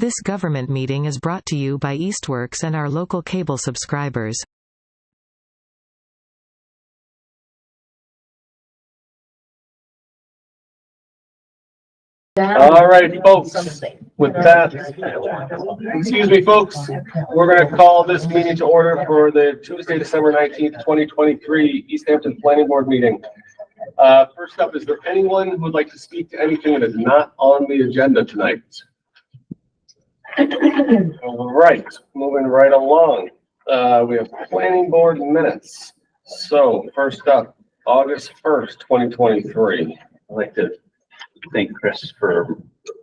This government meeting is brought to you by Eastworks and our local cable subscribers. All right, folks, with that, excuse me, folks, we're going to call this meeting to order for the Tuesday, December 19th, 2023 Easthampton Planning Board meeting. First up, is there anyone who would like to speak to anything that is not on the agenda tonight? All right, moving right along. We have planning board minutes. So first up, August 1st, 2023. I'd like to thank Chris for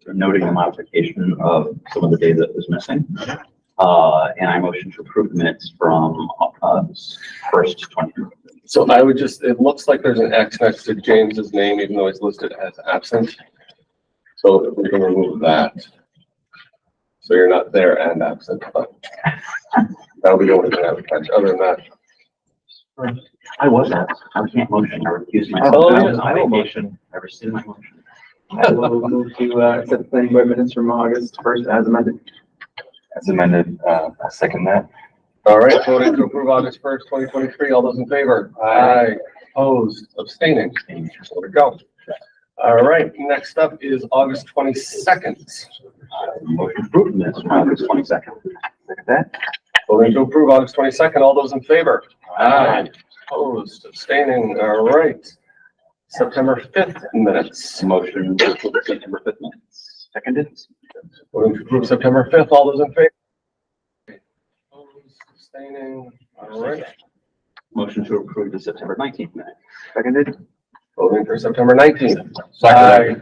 noting the modification of some of the data that was missing. And I motion to approve the minutes from first 20. So I would just, it looks like there's an X next to James's name, even though he's listed as absent. So if we can remove that. So you're not there and absent, but that'll be the only thing I would catch. Other than that. I was absent. I can't motion. I recuse myself. Oh, I yeah, was on vacation. I rescind my motion. I will move to accept the planning board minutes from August 1st as amended. As amended, I second that. All right, voting to approve August 1st, 2023. All those in favor? Aye. Opposed? Abstaining? There we go. All right, next up is August 22nd. Motion to approve the minutes from August 22nd. Second that. Voting to approve August 22nd. All those in favor? Aye. Opposed? Abstaining? All right. September 5th minutes. Motion to approve the September 5th minutes. Seconded. Voting to approve September 5th. All those in favor? Opposed? Abstaining? All right. Motion to approve the September 19th minutes. Seconded. Voting for September 19th. Aye.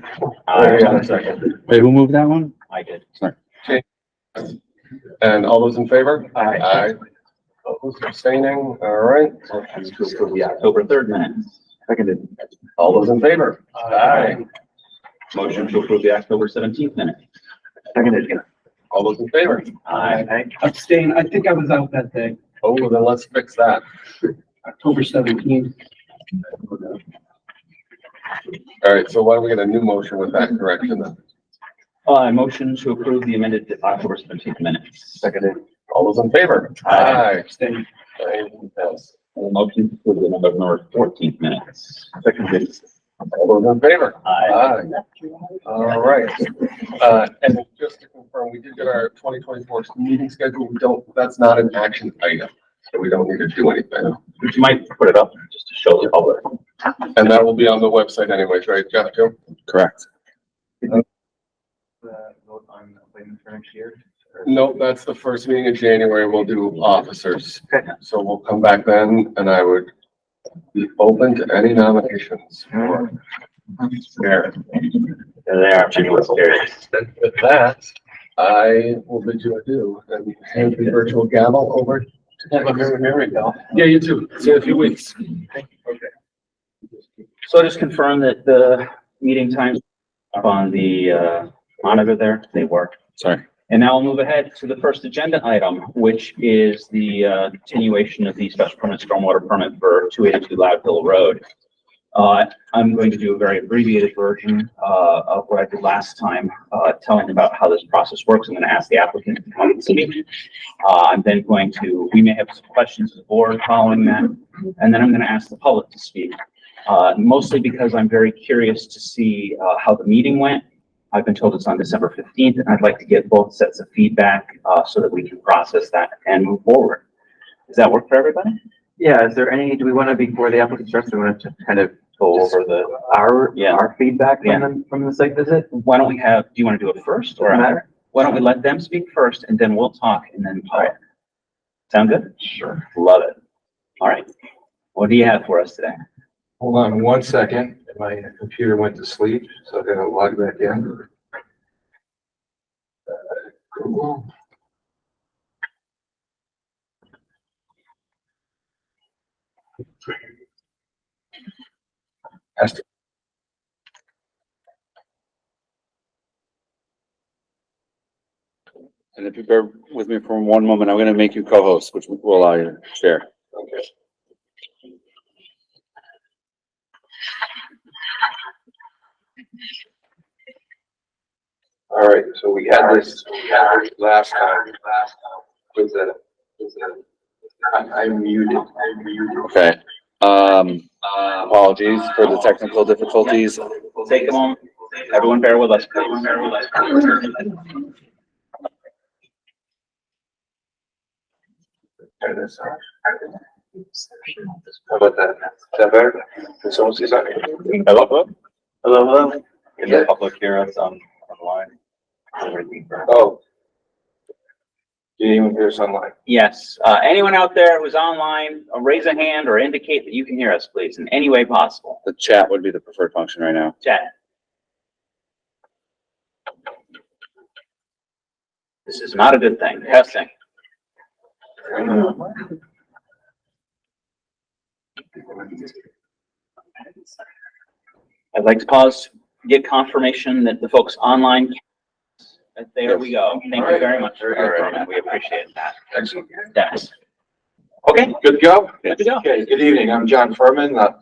Aye. Second. Wait, who moved that one? I did. And all those in favor? Aye. Aye. Opposed? Abstaining? All right. Motion to approve the October 3rd minutes. Seconded. All those in favor? Aye. Motion to approve the October 17th minutes. Seconded. All those in favor? Aye. Abstain. I think I was out that day, Oh, well, then let's fix that. October 17th. All right, so why don't we get a new motion with that correction then? Motion to approve the amended October 17th minutes. Seconded. All those in favor? Aye. Abstain. Aye. Yes. Motion to approve the November 14th minutes. Seconded. All those in favor? Aye. All right. And just to confirm, we did get our 2024 meeting schedule. We don't, that's not an action item, so we don't need to do anything. But you might put it up just to show the public. And that will be on the website anyways, right, Jeff, too? Correct. Vote on appointment for next year. Nope, that's the first meeting in January. We'll do officers. Okay. So we'll come back then and I would be open to any nominations. There they are. And with that, I will bid you adieu and hand the virtual gavel over to Here we go. Yeah, you too. See you in a few weeks. Okay. So I just confirm that the meeting times up on the monitor there, they work. Sorry. And now we'll move ahead to the first agenda item, which is the continuation of the special permit stormwater permit for 282 Loud Hill Road. I'm going to do a very abbreviated version of what I did last time, telling about how this process works. I'm going to ask the applicant to come and speak. I'm then going to, we may have some questions as a board following that, and then I'm going to ask the public to speak. Mostly because I'm very curious to see how the meeting went. I've been told it's on December 15th, and I'd like to get both sets of feedback so that we can process that and move forward. Does that work for everybody? Yeah, is there any, do we want to, before the applicant starts, we want to kind of go over our feedback from the site visit? Why don't we have, do you want to do it first or after? Why don't we let them speak first and then we'll talk and then talk. Sound good? Sure. Love it. All right. What do you have for us today? Hold on 1 second. My computer went to sleep, so I'm gonna log back in. Google. And if you bear with me for one moment, I'm going to make you co-host, which will allow you to share. Okay. All right, so we had this last time. Was that? I'm muted. Okay. Apologies for the technical difficulties. Take a moment. Everyone bear with us, please. Turn this on. How about that? Is that better? Can someone see something? Hello? Hello? Can the public hear us online? Oh. You didn't even hear us online. Yes. Anyone out there who's online, raise a hand or indicate that you can hear us, please, in any way possible. The chat would be the preferred function right now. Chat. This is not a good thing. Testing. I'd like to pause, get confirmation that the folks online. There we go. Thank you very much for your comment. We appreciate that. Excellent. Yes. Okay. Good to go? Good to go. Okay, good evening. I'm John Furman, the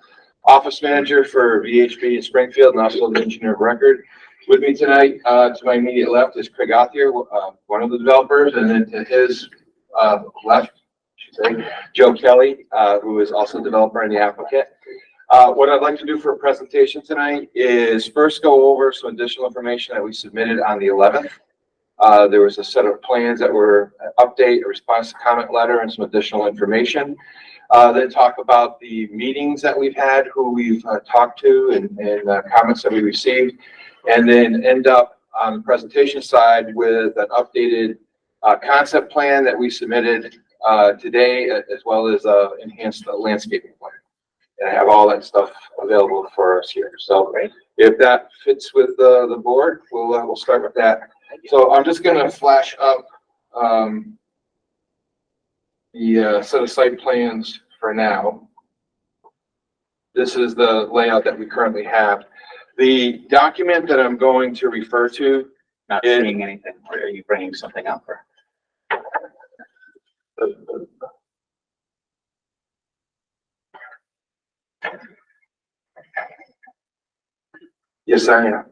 office manager for VHB in Springfield and also the engineer of record. With me tonight, to my immediate left is Craig Othier, one of the developers, and then to his left, I should say, Joe Kelly, who is also a developer and the applicant. What I'd like to do for a presentation tonight is first go over some additional information that we submitted on the 11th. There was a set of plans that were update, a response to comment letter, and some additional information. Then talk about the meetings that we've had, who we've talked to, and comments that we received, and then end up on the presentation side with an updated concept plan that we submitted today, as well as enhanced landscaping plan. And I have all that stuff available for us here. So if that fits with the board, we'll start with that. So I'm just going to flash up the set of site plans for now. This is the layout that we currently have. The document that I'm going to refer to. Not seeing anything. Or are you bringing something up? Or? Yes, I am.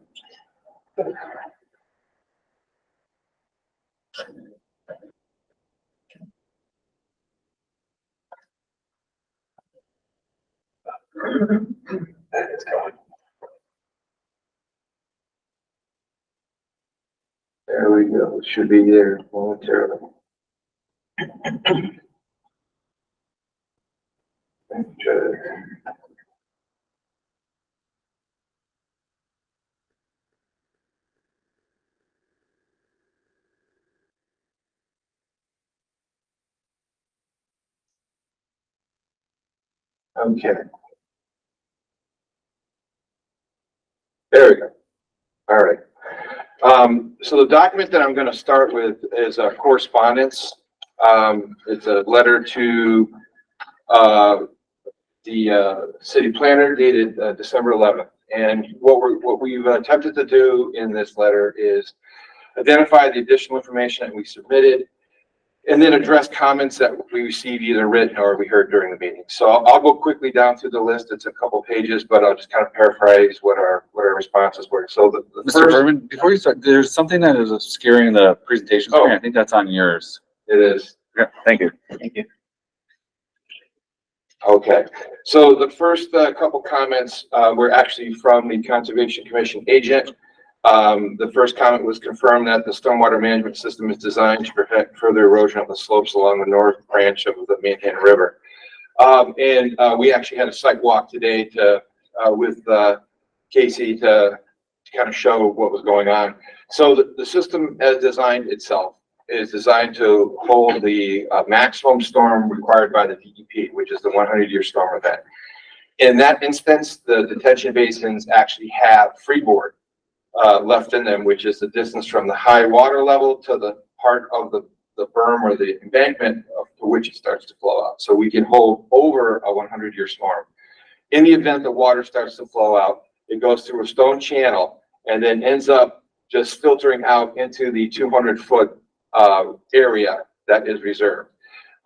That is going. There we go. It should be there momentarily. Okay. There we go. All right. So the document that I'm going to start with is a correspondence. It's a letter to the city planner dated December 11th. And what we've attempted to do in this letter is identify the additional information that we submitted, and then address comments that we received either written or we heard during the meeting. So I'll go quickly down through the list. It's a couple pages, but I'll just kind of paraphrase what our responses were. So the Mr. Furman, before you start, there's something that is obscuring the presentation screen. I think that's on yours. It is. Yeah, thank you. Thank you. Okay, so the first couple comments were actually from the Conservation Commission agent. The first comment was confirmed that the stormwater management system is designed to prevent further erosion of the slopes along the north branch of the Manhattan River. We actually had a site walk today with Casey to kind of show what was going on. So the system as designed itself is designed to hold the maximum storm required by the DEP, which is the 100-year storm event. In that instance, the detention basins actually have freeboard left in them, which is the distance from the high water level to the part of the berm or the embankment to which it starts to flow out. So we can hold over a 100-year storm. In the event the water starts to flow out, it goes through a stone channel and then ends up just filtering out into the 200-foot area that is reserved.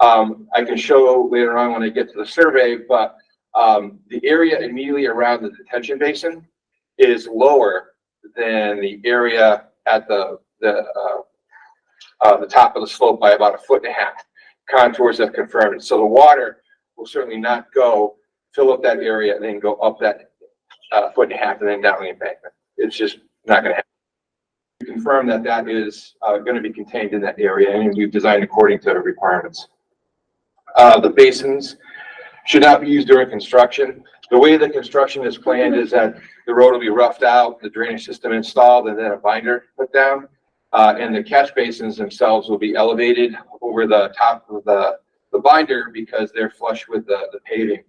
I can show later on when I get to the survey, but the area immediately around the detention basin is lower than the area at the top of the slope by about 1.5 feet. Contours have confirmed it. So the water will certainly not go fill up that area and then go up that 1.5 feet and then down the embankment. It's just not going to happen. We confirm that that is going to be contained in that area, and we've designed according to the requirements. The basins should not be used during construction. The way the construction is planned is that the road will be roughed out, the drainage system installed, and then a binder put down. And the catch basins themselves will be elevated over the top of the binder because they're flush with the paving.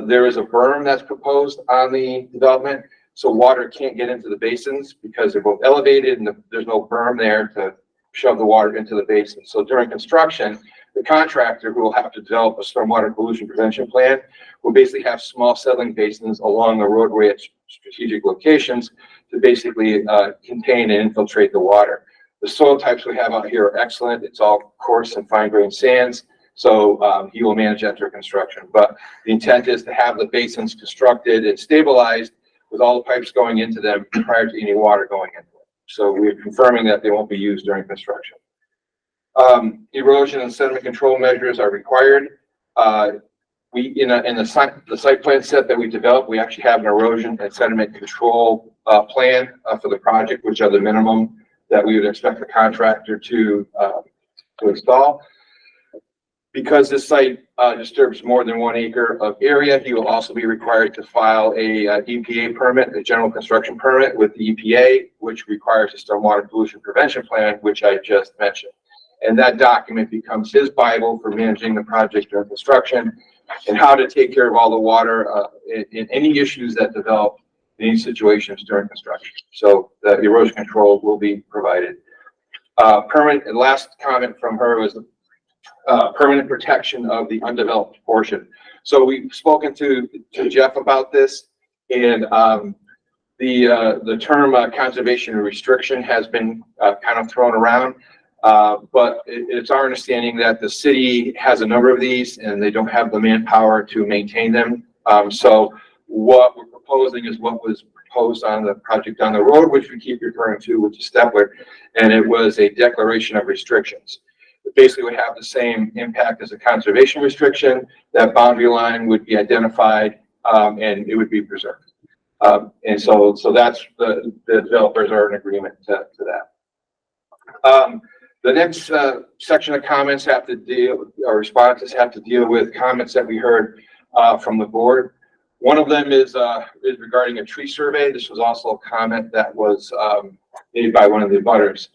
There is a berm that's proposed on the development, so water can't get into the basins because they're both elevated and there's no berm there to shove the water into the basin. So during construction, the contractor, who will have to develop a stormwater pollution prevention plan, will basically have small settling basins along the roadway at strategic locations to basically contain and infiltrate the water. The soil types we have out here are excellent. It's all coarse and fine-grained sands, so he will manage that during construction. But the intent is to have the basins constructed and stabilized with all the pipes going into them prior to any water going into them. So we're confirming that they won't be used during construction. Erosion and sediment control measures are required. In the site plan set that we developed, we actually have an erosion and sediment control plan for the project, which are the minimum that we would expect the contractor to install. Because this site disturbs more than 1 acre of area, he will also be required to file a EPA permit, a general construction permit with the EPA, which requires a stormwater pollution prevention plan, which I just mentioned. And that document becomes his Bible for managing the project during construction and how to take care of all the water in any issues that develop in any situations during construction. So the erosion control will be provided. And last comment from her was permanent protection of the undeveloped portion. So we've spoken to Jeff about this, and the term conservation and restriction has been kind of thrown around. But it's our understanding that the city has a number of these and they don't have the manpower to maintain them. So what we're proposing is what was proposed on the project down the road, which we keep referring to, which is Stepler, and it was a declaration of restrictions. It basically would have the same impact as a conservation restriction. That boundary line would be identified and it would be preserved. And so that's the developers are in agreement to that. The next section of comments have to deal, or responses have to deal with comments that we heard from the board. One of them is regarding a tree survey. This was also a comment that was made by one of the abutters.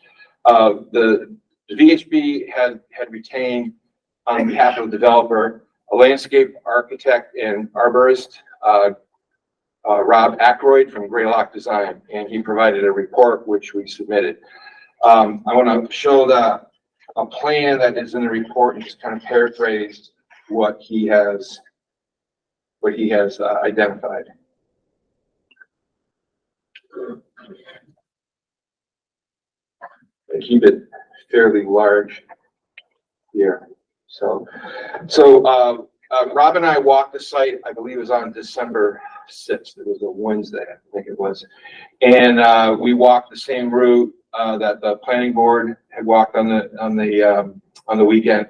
The VHB had retained, on behalf of the developer, a landscape architect and arborist, Rob Ackroyd from Greylock Design, and he provided a report which we submitted. I want to show a plan that is in the report and just kind of paraphrase what he has identified. I keep it fairly large here. So Rob and I walked the site, I believe it was on December 6th. It was a Wednesday, I think it was. And we walked the same route that the planning board had walked on the weekend,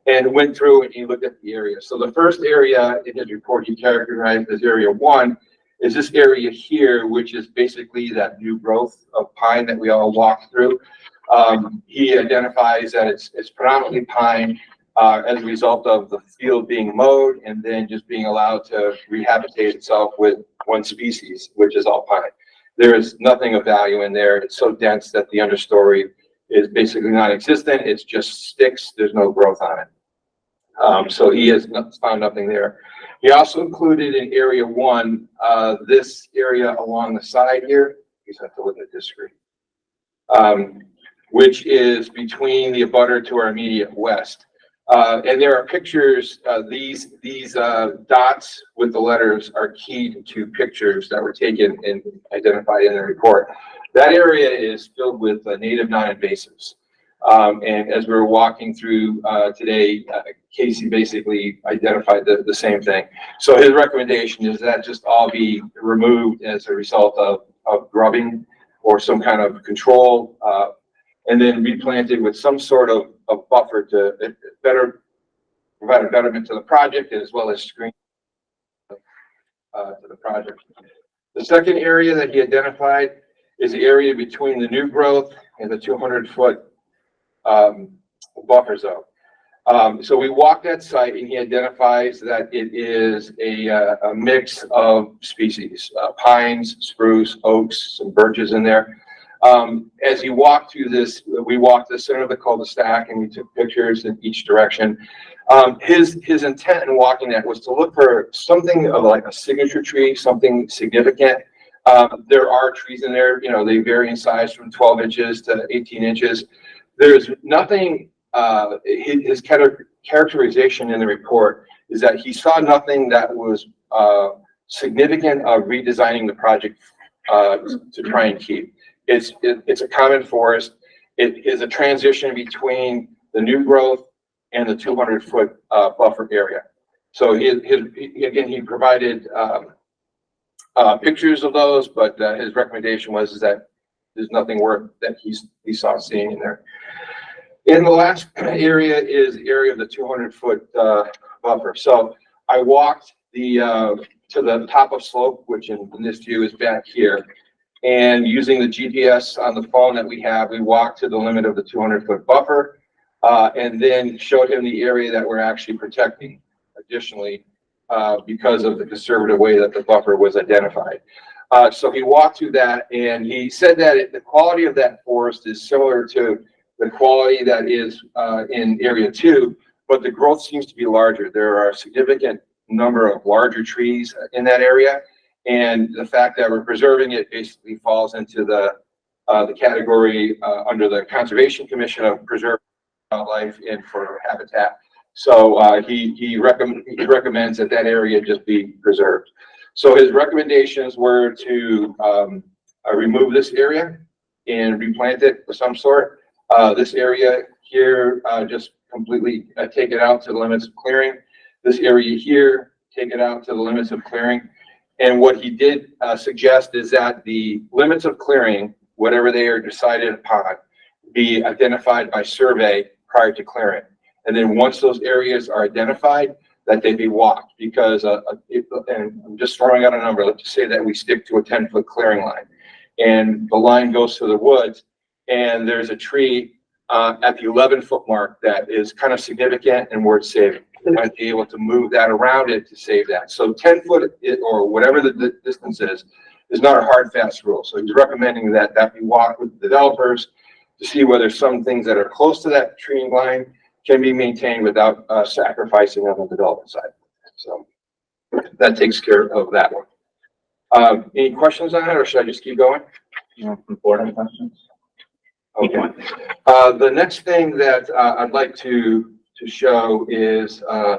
and went through and he looked at the area. So the first area in his report he characterized as area 1 is this area here, which is basically that new growth of pine that we all walked through. He identifies that it's predominantly pine as a result of the field being mowed and then just being allowed to rehabilitate itself with one species, which is all pine. There is nothing of value in there. It's so dense that the understory is basically non-existent. It's just sticks. There's no growth on it. So he has found nothing there. He also included in area 1, this area along the side here. You just have to look at this screen, which is between the abutter to our immediate west. And there are pictures, these dots with the letters are keyed to pictures that were taken and identified in the report. That area is filled with native non-invasives. And as we were walking through today, Casey basically identified the same thing. So his recommendation is that just all be removed as a result of grubbing or some kind of control, and then replanted with some sort of buffer to better provide a betterment to the project as well as screen to the project. The second area that he identified is the area between the new growth and the 200-foot buffer zone. So we walked that site and he identifies that it is a mix of species, pines, spruce, oaks, some birches in there. As you walk through this, we walked the center of the cul-de-sac and we took pictures in each direction. His intent in walking that was to look for something of like a signature tree, something significant. There are trees in there, you know, they vary in size from 12 inches to 18 inches. There's nothing, his characterization in the report is that he saw nothing that was significant of redesigning the project to try and keep. It's a common forest. It is a transition between the new growth and the 200-foot buffer area. So he provided pictures of those, but his recommendation was that there's nothing worth that he saw seeing in there. And the last area is the area of the 200-foot buffer. So I walked to the top of slope, which in this view is back here. And using the GPS on the phone that we have, we walked to the limit of the 200-foot buffer, and then showed him the area that we're actually protecting additionally because of the conservative way that the buffer was identified. So he walked through that and he said that the quality of that forest is similar to the quality that is in area 2, but the growth seems to be larger. There are a significant number of larger trees in that area. And the fact that we're preserving it basically falls into the category under the Conservation Commission of preserving wildlife and for habitat. So he recommends that area just be preserved. So his recommendations were to remove this area and replant it of some sort. This area here, just completely take it out to the limits of clearing. This area here, take it out to the limits of clearing. And what he did suggest is that the limits of clearing, whatever they are decided upon, be identified by survey prior to clearing. And then once those areas are identified, that they be walked, because, and I'm just throwing out a number, let's just say that we stick to a 10-foot clearing line. And the line goes to the woods, and there's a tree at the 11-foot mark that is kind of significant and worth saving. You might be able to move that around it to save that. So 10 foot or whatever the distance is not a hard, fast rule. So he's recommending that be walked with the developers to see whether some things that are close to that tree line can be maintained without sacrificing on the development side. So that takes care of that one. Any questions on that, or should I just keep going? From board, any questions? Okay. The next thing that I'd like to show is a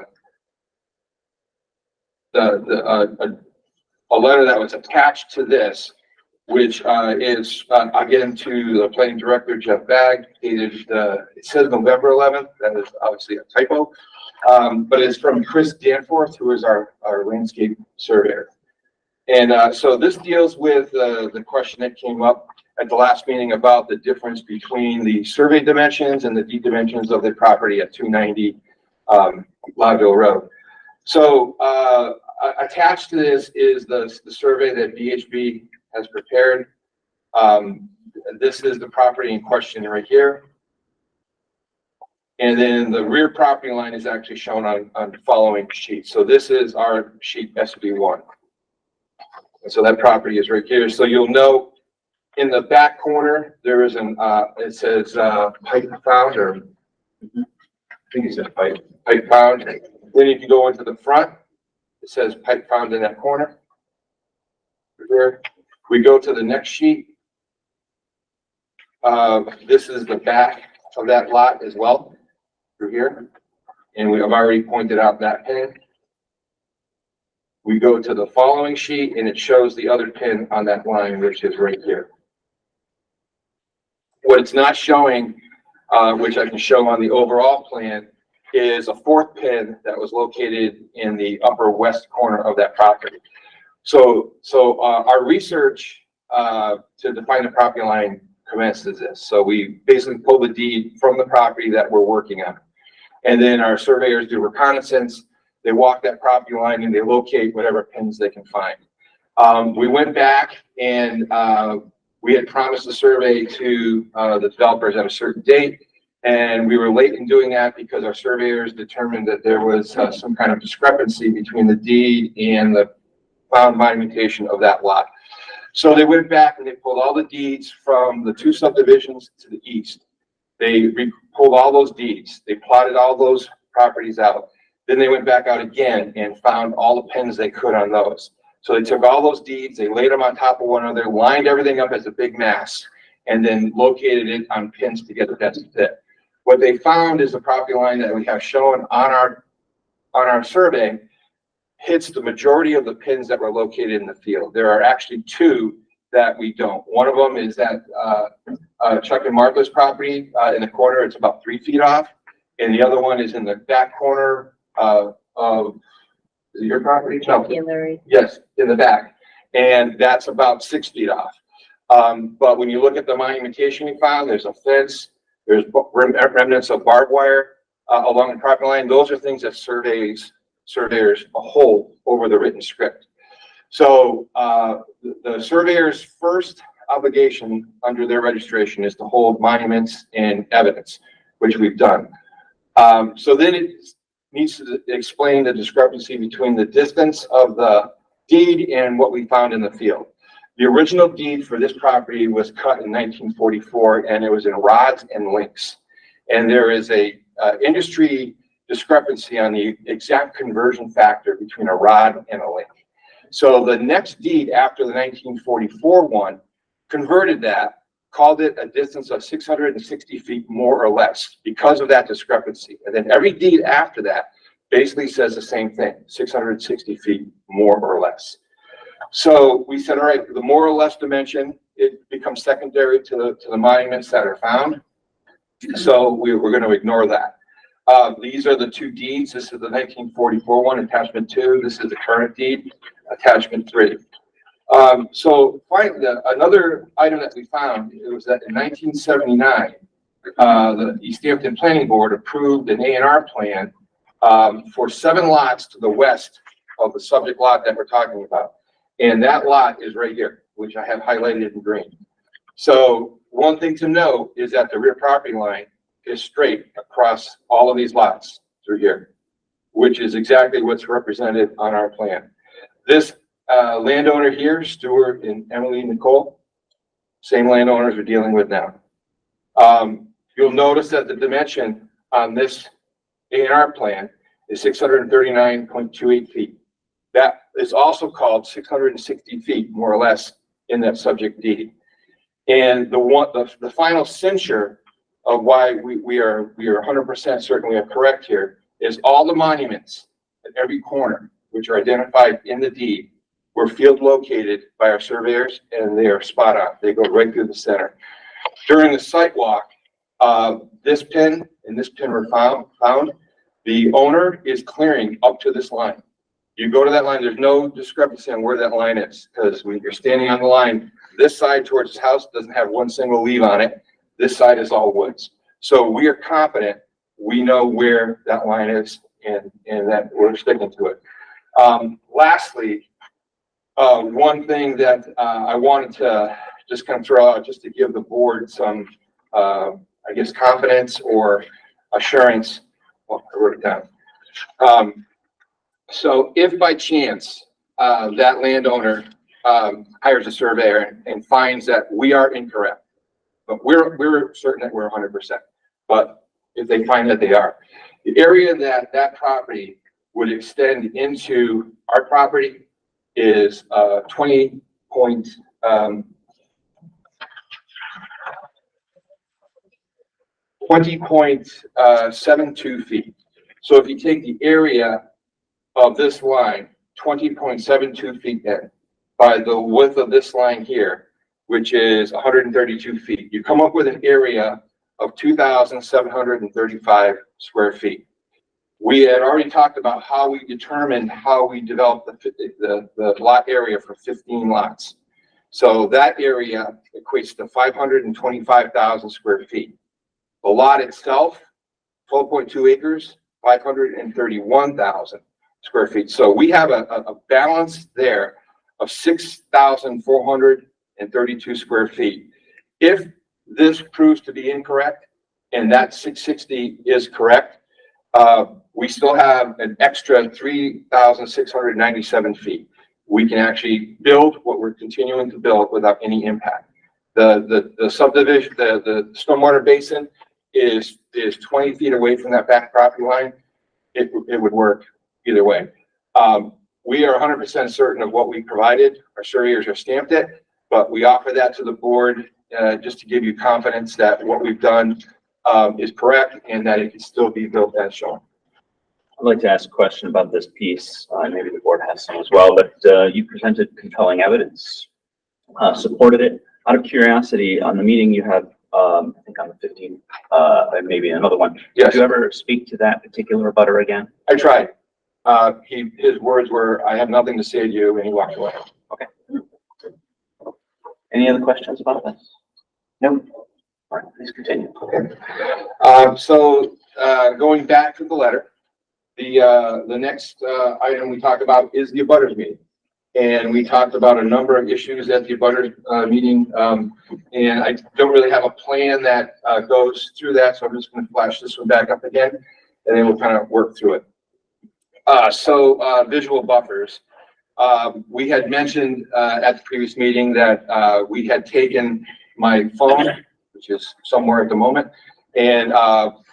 letter that was attached to this, which is again to the planning director Jeff Bagg, dated it says November 11th. That is obviously a typo, but it's from Chris Danforth, who is our landscape surveyor. And so this deals with the question that came up at the last meeting about the difference between the survey dimensions and the deed dimensions of the property at 290 Loudville Road. So attached to this is the survey that VHB has prepared. This is the property in question right here. And then the rear property line is actually shown on the following sheet. So this is our sheet SB1. And so that property is right here. So you'll note in the back corner, there is it says pipe found, or I think it says pipe found. Then if you go into the front, it says pipe found in that corner. Here. We go to the next sheet. This is the back of that lot as well, through here. And we have already pointed out that pin. We go to the following sheet and it shows the other pin on that line, which is right here. What it's not showing, which I can show on the overall plan, is a fourth pin that was located in the upper west corner of that property. So our research to define the property line commences this. So we basically pull the deed from the property that we're working on. And then our surveyors do reconnaissance. They walk that property line and they locate whatever pins they can find. We went back and we had promised the survey to the developers at a certain date. And we were late in doing that because our surveyors determined that there was some kind of discrepancy between the deed and the found monumentation of that lot. So they went back and they pulled all the deeds from the two subdivisions to the east. They pulled all those deeds. They plotted all those properties out. Then they went back out again and found all the pins they could on those. So they took all those deeds, they laid them on top of one another, lined everything up as a big mass, and then located it on pins to get the best fit. What they found is the property line that we have shown on our survey hits the majority of the pins that were located in the field. There are actually two that we don't. One of them is that Chuck and Martha's property in the corner. It's about 3 feet off. And the other one is in the back corner of is it your property? No. Yes, in the back. And that's about 6 feet off. But when you look at the monumentation we found, there's a fence, there's remnants of barbed wire along the property line. Those are things that surveyors hold over the written script. So the surveyor's first obligation under their registration is to hold monuments and evidence, which we've done. So then it needs to explain the discrepancy between the distance of the deed and what we found in the field. The original deed for this property was cut in 1944, and it was in rods and links. And there is a industry discrepancy on the exact conversion factor between a rod and a link. So the next deed after the 1944 one converted that, called it a distance of 660 feet more or less because of that discrepancy. And then every deed after that basically says the same thing, 660 feet more or less. So we said, all right, the more or less dimension, it becomes secondary to the monuments that are found. So we're going to ignore that. These are the two deeds. This is the 1944 one, attachment 2. This is the current deed, attachment 3. So finally, another item that we found, it was that in 1979, the Easthampton Planning Board approved an A&R plan for 7 lots to the west of the subject lot that we're talking about. And that lot is right here, which I have highlighted in green. So one thing to note is that the rear property line is straight across all of these lots through here, which is exactly what's represented on our plan. This landowner here, Stuart and Emily Nicole, same landowners we're dealing with now. You'll notice that the dimension on this A&R plan is 639.28 feet. That is also called 660 feet, more or less, in that subject deed. And the final censure of why we are 100% certain we are correct here is all the monuments at every corner, which are identified in the deed, were field located by our surveyors, and they are spot on. They go right through the center. During the site walk, this pin and this pin were found. The owner is clearing up to this line. You go to that line, there's no discrepancy on where that line is, because when you're standing on the line, this side towards his house doesn't have one single leaf on it. This side is all woods. So we are confident we know where that line is and that we're sticking to it. Lastly, one thing that I wanted to just kind of throw out just to give the board some, I guess, confidence or assurance. Well, I wrote it down. So if by chance that landowner hires a surveyor and finds that we are incorrect, but we're certain that we're 100%. But if they find that they are, the area that property would extend into our property is 20.72 feet. So if you take the area of this line, 20.72 feet in, by the width of this line here, which is 132 feet, you come up with an area of 2,735 square feet. We had already talked about how we determined how we developed the lot area for 15 lots. So that area equates to 525,000 square feet. The lot itself, 12.2 acres, 531,000 square feet. So we have a balance there of 6,432 square feet. If this proves to be incorrect and that 660 is correct, we still have an extra 3,697 feet. We can actually build what we're continuing to build without any impact. The subdivision, the stormwater basin is 20 feet away from that back property line. It would work either way. We are 100% certain of what we provided. Our surveyors have stamped it, but we offer that to the board just to give you confidence that what we've done is correct and that it can still be built as shown. I'd like to ask a question about this piece. Maybe the board has some as well, but you presented compelling evidence, supported it. Out of curiosity, on the meeting you have, I think on the 15th, and maybe another one. Yes. Did you ever speak to that particular abutter again? I tried. His words were, "I have nothing to say to you," and he walked away. Okay. Any other questions about this? No. All right, please continue. Okay. So going back to the letter, the next item we talk about is the abutters meeting. And we talked about a number of issues at the abutters meeting. And I don't really have a plan that goes through that, so I'm just going to flash this one back up again, and then we'll kind of work through it. Visual buffers. We had mentioned at the previous meeting that we had taken my phone, which is somewhere at the moment, and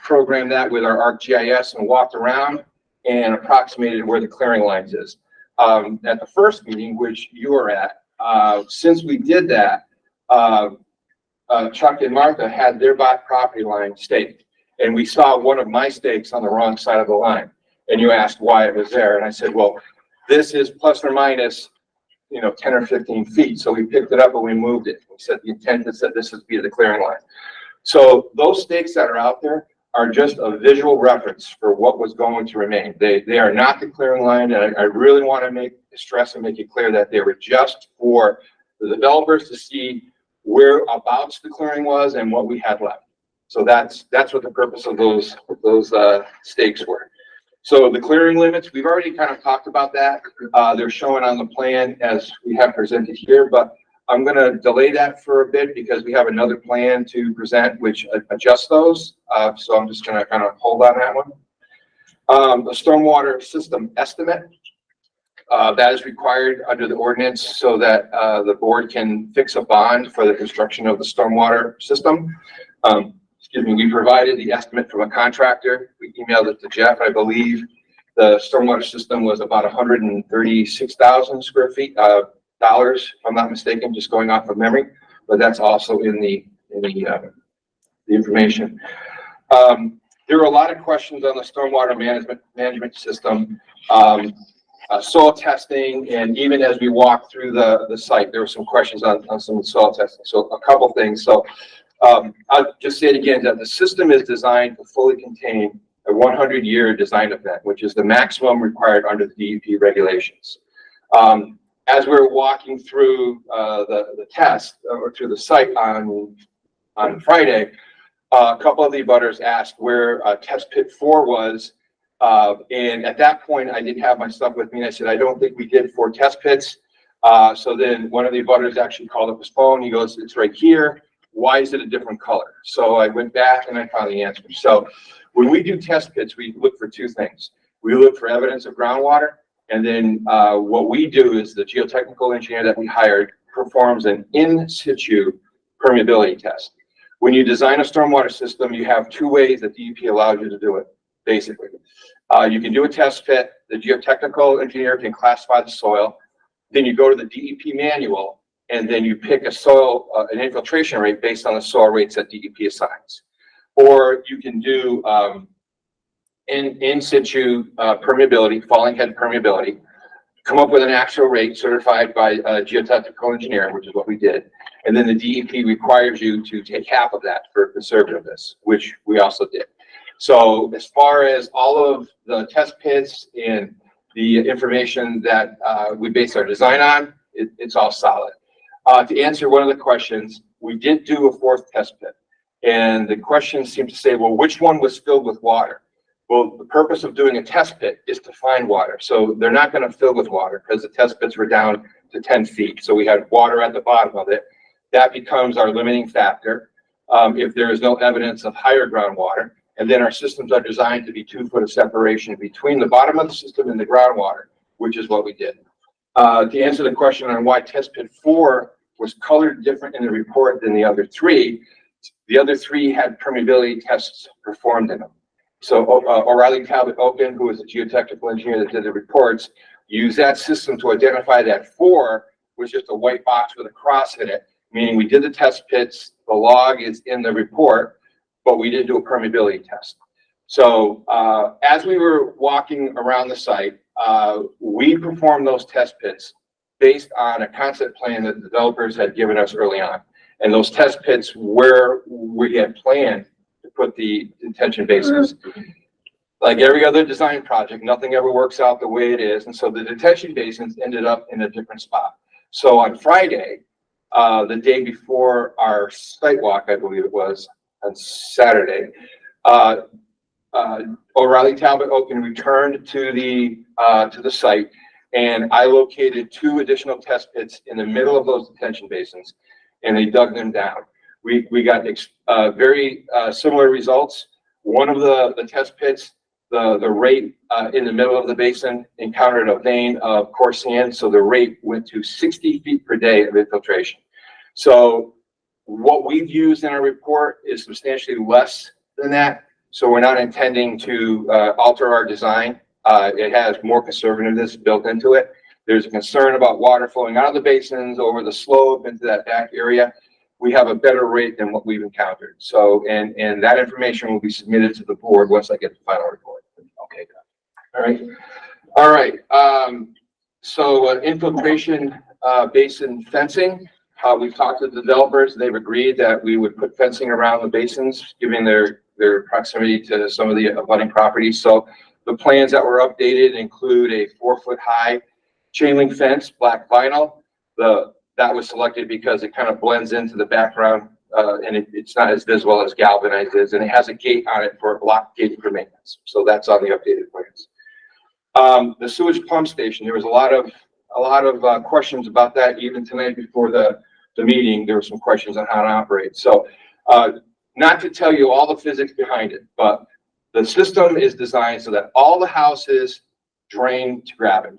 programmed that with our ArcGIS and walked around and approximated where the clearing lines is. At the first meeting, which you were at, since we did that, Chuck and Martha had their back property line staked, and we saw one of my stakes on the wrong side of the line. And you asked why it was there, and I said, well, this is plus or minus, 10 or 15 feet. So we picked it up and we moved it. We said the intent is that this would be the clearing line. So those stakes that are out there are just a visual reference for what was going to remain. They are not the clearing line, and I really want to stress and make it clear that they were just for the developers to see whereabouts the clearing was and what we had left. So that's what the purpose of those stakes were. So the clearing limits, we've already kind of talked about that. They're shown on the plan as we have presented here, but I'm going to delay that for a bit because we have another plan to present which adjusts those. So I'm just going to kind of hold on that one. The stormwater system estimate, that is required under the ordinance so that the board can fix a bond for the construction of the stormwater system. We provided the estimate from a contractor. We emailed it to Jeff. I believe the stormwater system was about 136,000 square feet, dollars, if I'm not mistaken, just going off of memory, but that's also in the information. There were a lot of questions on the stormwater management system, soil testing, and even as we walked through the site, there were some questions on some soil testing. So a couple things. So I'll just say it again, that the system is designed to fully contain a 100-year design event, which is the maximum required under the DEP regulations. As we're walking through the test or through the site on Friday, a couple of the abutters asked where test pit 4 was. And at that point, I didn't have my stuff with me. And I said, I don't think we did 4 test pits. So then one of the abutters actually called up his phone. He goes, it's right here. Why is it a different color? So I went back and I found the answer. So when we do test pits, we look for 2 things. We look for evidence of groundwater. And then what we do is the geotechnical engineer that we hired performs an in situ permeability test. When you design a stormwater system, you have 2 ways that DEP allows you to do it, basically. You can do a test pit. The geotechnical engineer can classify the soil. Then you go to the DEP manual, and then you pick a soil, an infiltration rate based on the soil rates that DEP assigns. Or you can do in situ permeability, falling head permeability, come up with an actual rate certified by a geotechnical engineer, which is what we did. And then the DEP requires you to take half of that for conservativeness, which we also did. So as far as all of the test pits and the information that we base our design on, it's all solid. To answer one of the questions, we did do a fourth test pit. And the question seemed to say, well, which one was filled with water? Well, the purpose of doing a test pit is to find water. So they're not going to fill with water because the test pits were down to 10 feet. So we had water at the bottom of it. That becomes our limiting factor if there is no evidence of higher groundwater. And then our systems are designed to be 2 foot of separation between the bottom of the system and the groundwater, which is what we did. To answer the question on why test pit 4 was colored different in the report than the other 3 had permeability tests performed in them. So O'Reilly Talbot Oaken, who was a geotechnical engineer that did the reports, used that system to identify that 4 was just a white box with a cross in it, meaning we did the test pits, the log is in the report, but we didn't do a permeability test. So as we were walking around the site, we performed those test pits based on a concept plan that the developers had given us early on. And those test pits where we had planned to put the detention basins. Like every other design project, nothing ever works out the way it is. And so the detention basins ended up in a different spot. So on Friday, the day before our site walk, I believe it was, on Saturday, O'Reilly Talbot Oaken returned to the site, and I located 2 additional test pits in the middle of those detention basins, and they dug them down. We got very similar results. One of the test pits, the rate in the middle of the basin encountered a vein of coarse sand, so the rate went to 60 feet per day of infiltration. So what we've used in our report is substantially less than that. So we're not intending to alter our design. It has more conservativeness built into it. There's a concern about water flowing out of the basins over the slope into that back area. We have a better rate than what we've encountered. So, and that information will be submitted to the board once I get the final report. Okay, good. All right. So infiltration basin fencing. We've talked to the developers. They've agreed that we would put fencing around the basins, given their proximity to some of the abutting properties. So the plans that were updated include a 4 foot high chain link fence, black vinyl. That was selected because it kind of blends into the background and it's not as visible as galvanized is, and it has a gate on it for a block gate for maintenance. So that's on the updated plans. The sewage pump station, there was a lot of questions about that even tonight before the meeting. There were some questions on how to operate. So not to tell you all the physics behind it, but the system is designed so that all the houses drain to gravity.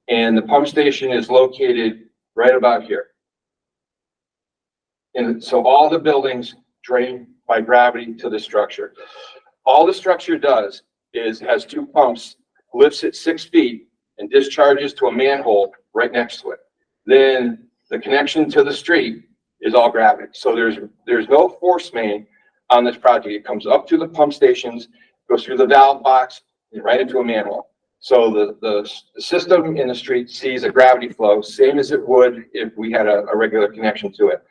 And the pump station is located right about here. And so all the buildings drain by gravity to the structure. All the structure does is has 2 pumps, lifts it 6 feet and discharges to a manhole right next to it. Then the connection to the street is all gravity. So there's no force main on this project. It comes up to the pump stations, goes through the valve box, and right into a manhole. So the system in the street sees a gravity flow, same as it would if we had a regular connection to it.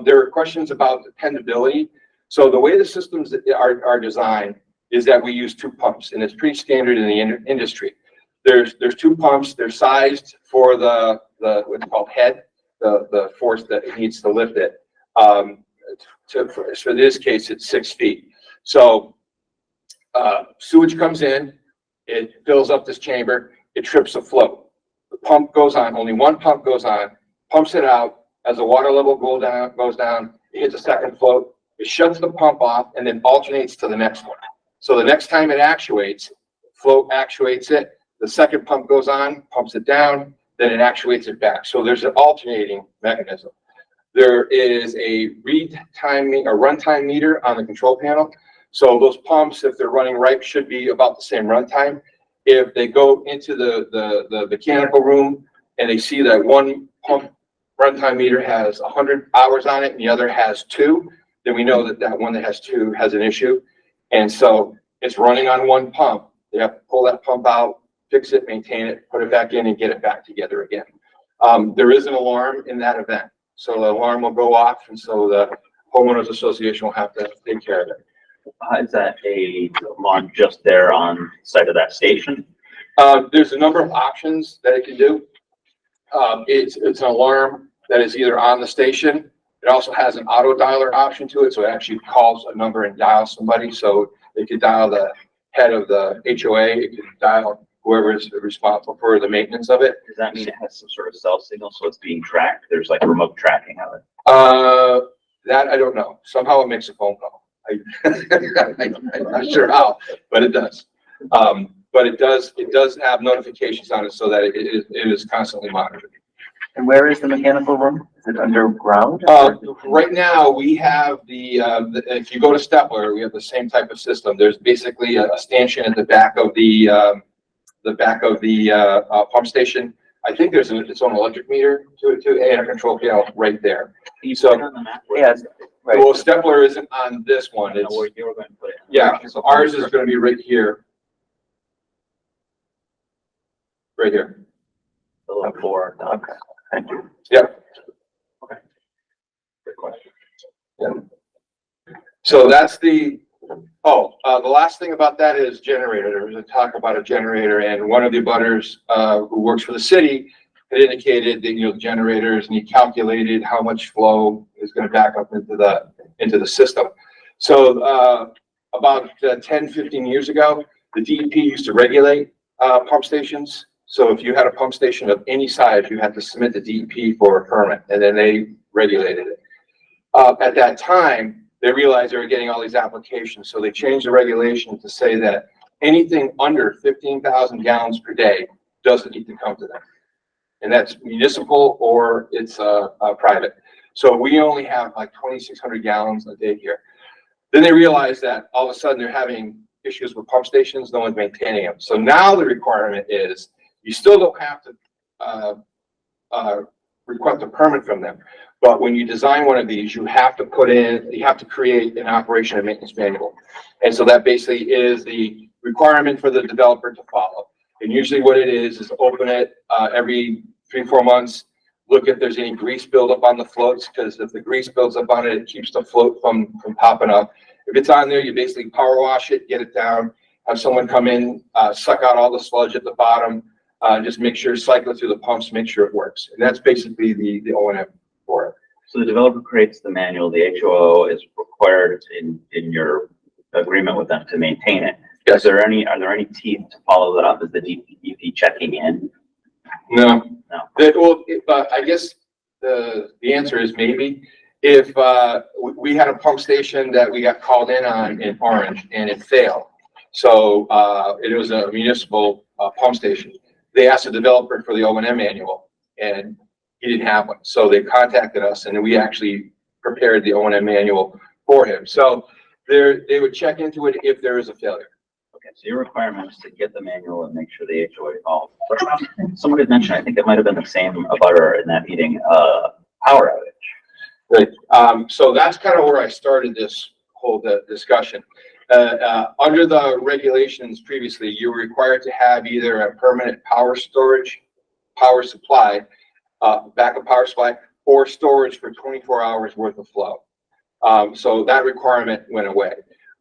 There are questions about dependability. So the way the systems are designed is that we use 2 pumps, and it's pretty standard in the industry. There's 2 pumps. They're sized for the what's called head, the force that it needs to lift it. For this case, it's 6 feet. So sewage comes in, it fills up this chamber, it trips a float. The pump goes on, only 1 pump goes on, pumps it out. As the water level goes down, it hits a second float, it shuts the pump off, and then alternates to the next one. So the next time it actuates, float actuates it, the second pump goes on, pumps it down, then it actuates it back. So there's an alternating mechanism. There is a runtime meter on the control panel. So those pumps, if they're running right, should be about the same runtime. If they go into the mechanical room and they see that one pump runtime meter has 100 hours on it and the other has 2, then we know that one that has 2 has an issue. And so it's running on 1 pump. They have to pull that pump out, fix it, maintain it, put it back in, and get it back together again. There is an alarm in that event. So the alarm will go off, and so the homeowners association will have to take care of it. Is that a alarm just there on site of that station? There's a number of options that it can do. It's an alarm that is either on the station. It also has an auto dialer option to it, so it actually calls a number and dials somebody. So it could dial the head of the HOA, it could dial whoever is responsible for the maintenance of it. Does that mean it has some sort of cell signal, so it's being tracked? There's like remote tracking of it? That I don't know. Somehow it makes a phone call. I'm not sure how, but it does. But it does have notifications on it so that it is constantly monitored. And where is the mechanical room? Is it underground? Right now, we have if you go to Stepler, we have the same type of system. There's basically a stanchion at the back of the pump station. I think there's its own electric meter to it too, and a control panel right there. So, on the map where- Yes, right. well, Stepler isn't on this one. I know It's, where you were going to put it. yeah, so ours is gonna be right here. Right here. The little four. Okay, thank you. Yep. Okay. Good question. So that's the last thing about that is generator. There was a talk about a generator, and one of the abutters who works for the city had indicated that, you know, generators, and he calculated how much flow is going to back up into the system. So about 10, 15 years ago, the DEP used to regulate pump stations. So if you had a pump station of any size, you had to submit the DEP for a permit, and then they regulated it. At that time, they realized they were getting all these applications, so they changed the regulation to say that anything under 15,000 gallons per day doesn't need to come to them. And that's municipal or it's private. So we only have like 2,600 gallons a day here. Then they realized that all of a sudden they're having issues with pump stations, no one's maintaining them. So now the requirement is you still don't have to request a permit from them. But when you design one of these, you have to create an operation and maintenance manual. And so that basically is the requirement for the developer to follow. And usually what it is open it every 3-4 months, look if there's any grease buildup on the floats, because if the grease builds up on it, it keeps the float from popping up. If it's on there, you basically power wash it, get it down, have someone come in, suck out all the sludge at the bottom, just make sure, cycle it through the pumps, make sure it works. And that's basically the O&M for it. So the developer creates the manual, the HOO is required in your agreement with them to maintain it. Yes. Are there any teeth to follow that up? Is the DEP checking in? No. No. I guess the answer is maybe. If we had a pump station that we got called in on in Orange and it failed. So it was a municipal pump station. They asked the developer for the O&M manual and he didn't have one. So they contacted us and we actually prepared the O&M manual for him. So they would check into it if there is a failure. Okay, so your requirement is to get the manual and make sure the HOA follows. Someone had mentioned, I think it might have been the same abutter in that meeting, power outage. Right. So that's kind of where I started this whole discussion. Under the regulations previously, you were required to have either a permanent power storage, power supply, backup power supply, or storage for 24 hours worth of flow. So that requirement went away.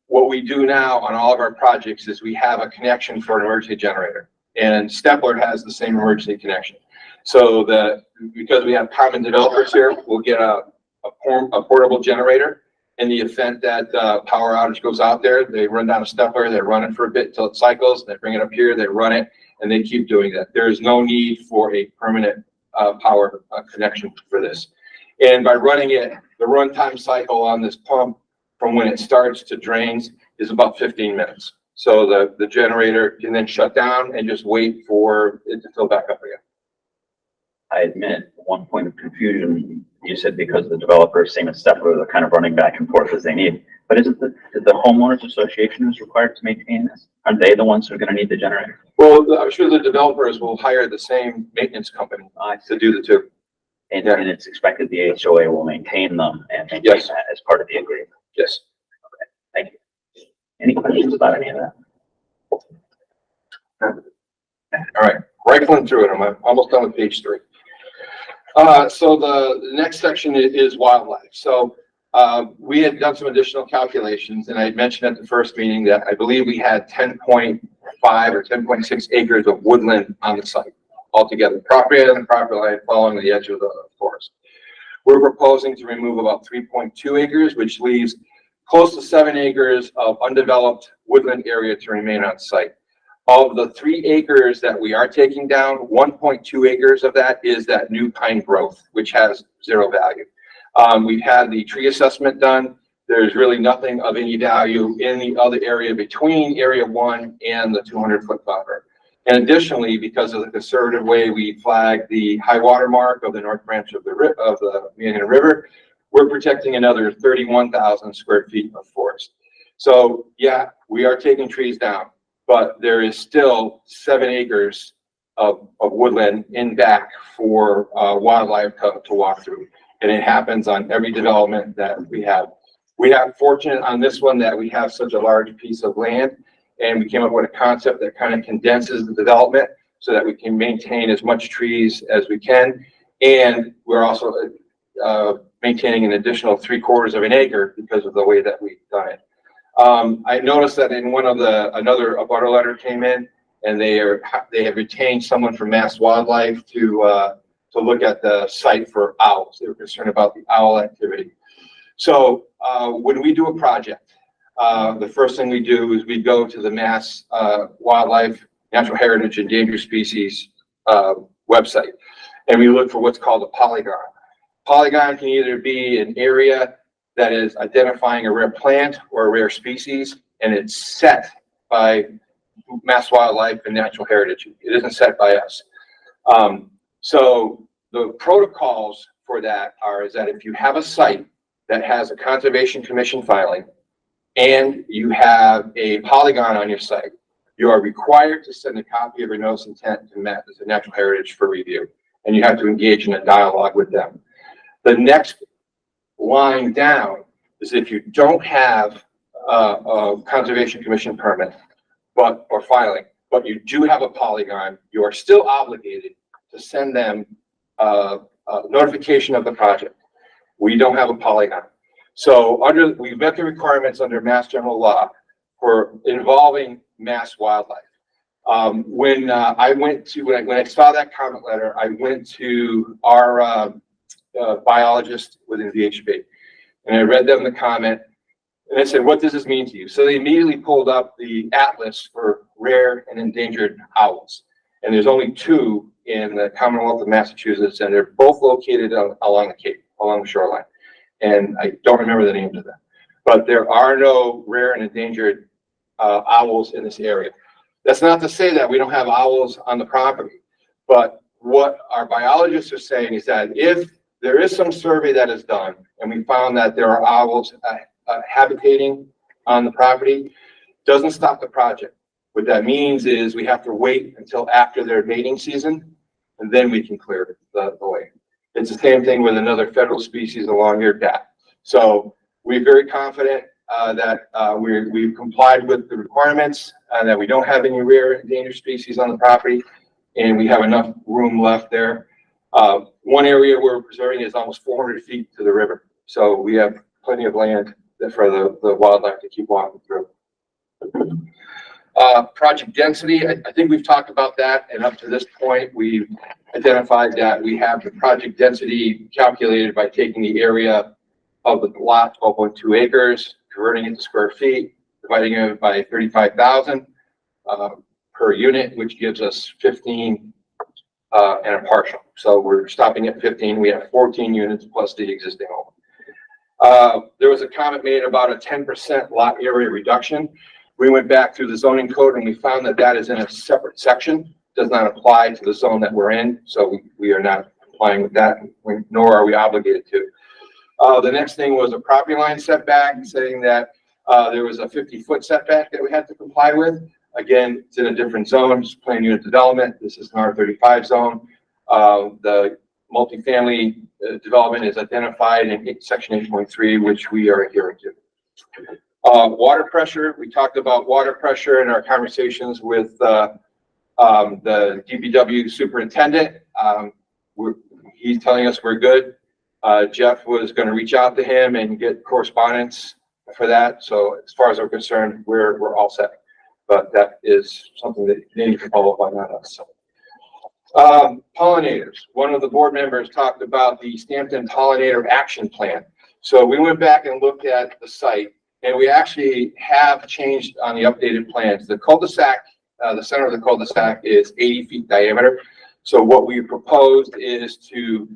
What we do now on all of our projects is we have a connection for an emergency generator, and Stepler has the same emergency connection. So because we have common developers here, we'll get a portable generator. In the event that power outage goes out there, they run down a Stepler, they run it for a bit until it cycles, they bring it up here, they run it, and they keep doing that. There is no need for a permanent power connection for this. And by running it, the runtime cycle on this pump from when it starts to drains is about 15 minutes. So the generator can then shut down and just wait for it to fill back up again. I admit one point of confusion. You said because the developer is same as Stepler, they're kind of running back and forth as they need. But isn't the homeowners association is required to maintain this? Aren't they the ones who are going to need the generator? Well, I'm sure the developers will hire the same maintenance company to do the two. And it's expected the HOA will maintain them and maintain Yes. that as part of the agreement. Yes. Okay, thank you. Any questions about any of that? All right, rifling through it. I'm almost done with page 3. So the next section is wildlife. So we had done some additional calculations, and I had mentioned at the first meeting that I believe we had 10.5 or 10.6 acres of woodland on the site altogether, property and property line following the edge of the forest. We're proposing to remove about 3.2 acres, which leaves close to 7 acres of undeveloped woodland area to remain on site. Of the 3 acres that we are taking down, 1.2 acres of that is that new pine growth, which has 0 value. We've had the tree assessment done. There's really nothing of any value in the other area between area 1 and the 200-foot buffer. And additionally, because of the conservative way we flag the high water mark of the north branch of the Manhattan River, we're protecting another 31,000 square feet of forest. So yeah, we are taking trees down, but there is still 7 acres of woodland in back for wildlife to walk through. And it happens on every development that we have. We have fortunate on this one that we have such a large piece of land, and we came up with a concept that kind of condenses the development so that we can maintain as much trees as we can. And we're also maintaining an additional 3/4 of an acre because of the way that we've done it. I noticed that in one of another abutter letter came in, and they have retained someone from Mass Wildlife to look at the site for owls. They were concerned about the owl activity. So when we do a project, the first thing we do is we go to the Mass Wildlife, Natural Heritage, Endangered Species website, and we look for what's called a polygon. Polygon can either be an area that is identifying a rare plant or a rare species, and it's set by Mass Wildlife and Natural Heritage. It isn't set by us. So the protocols for that is that if you have a site that has a Conservation Commission filing and you have a polygon on your site, you are required to send a copy of your notice of intent to Natural Heritage for review, and you have to engage in a dialogue with them. The next line down is if you don't have a Conservation Commission permit or filing, but you do have a polygon, you are still obligated to send them a notification of the project. We don't have a polygon. So we've met the requirements under Mass General Law for involving Mass Wildlife. When I saw that comment letter, I went to our biologist within VHB, and I read them the comment, and I said, "What does this mean to you?" So they immediately pulled up the atlas for rare and endangered owls, and there's only 2 in the Commonwealth of Massachusetts, and they're both located along the Cape, along the shoreline. And I don't remember the names of them, but there are no rare and endangered owls in this area. That's not to say that we don't have owls on the property, but what our biologists are saying is that if there is some survey that is done and we found that there are owls habitating on the property, doesn't stop the project. What that means is we have to wait until after their mating season, and then we can clear the way. It's the same thing with another federal species along your path. So we're very confident that we've complied with the requirements, and that we don't have any rare endangered species on the property, and we have enough room left there. One area we're preserving is almost 400 feet to the river, so we have plenty of land for the wildlife to keep walking through. Project density, I think we've talked about that, and up to this point, we've identified that we have the project density calculated by taking the area of the lot, 12.2 acres, converting it to square feet, dividing it by 35,000 per unit, which gives us 15 and a partial. So we're stopping at 15. We have 14 units plus the existing home. There was a comment made about a 10% lot area reduction. We went back through the zoning code and we found that that is in a separate section, does not apply to the zone that we're in. So we are not complying with that, nor are we obligated to. The next thing was a property line setback, saying that there was a 50-foot setback that we had to comply with. Again, it's in a different zone, it's planned unit development. This is an R35 zone. The multifamily development is identified in section 8.3, which we are adhering to. Water pressure, we talked about water pressure in our conversations with the DPW superintendent. He's telling us we're good. Jeff was going to reach out to him and get correspondence for that. So as far as I'm concerned, we're all set. But that is something that they need to follow up on, not us. Pollinators. One of the board members talked about the Easthampton Pollinator Action Plan. So we went back and looked at the site, and we actually have changed on the updated plans. The cul-de-sac, the center of the cul-de-sac is 80 feet diameter. So what we proposed is to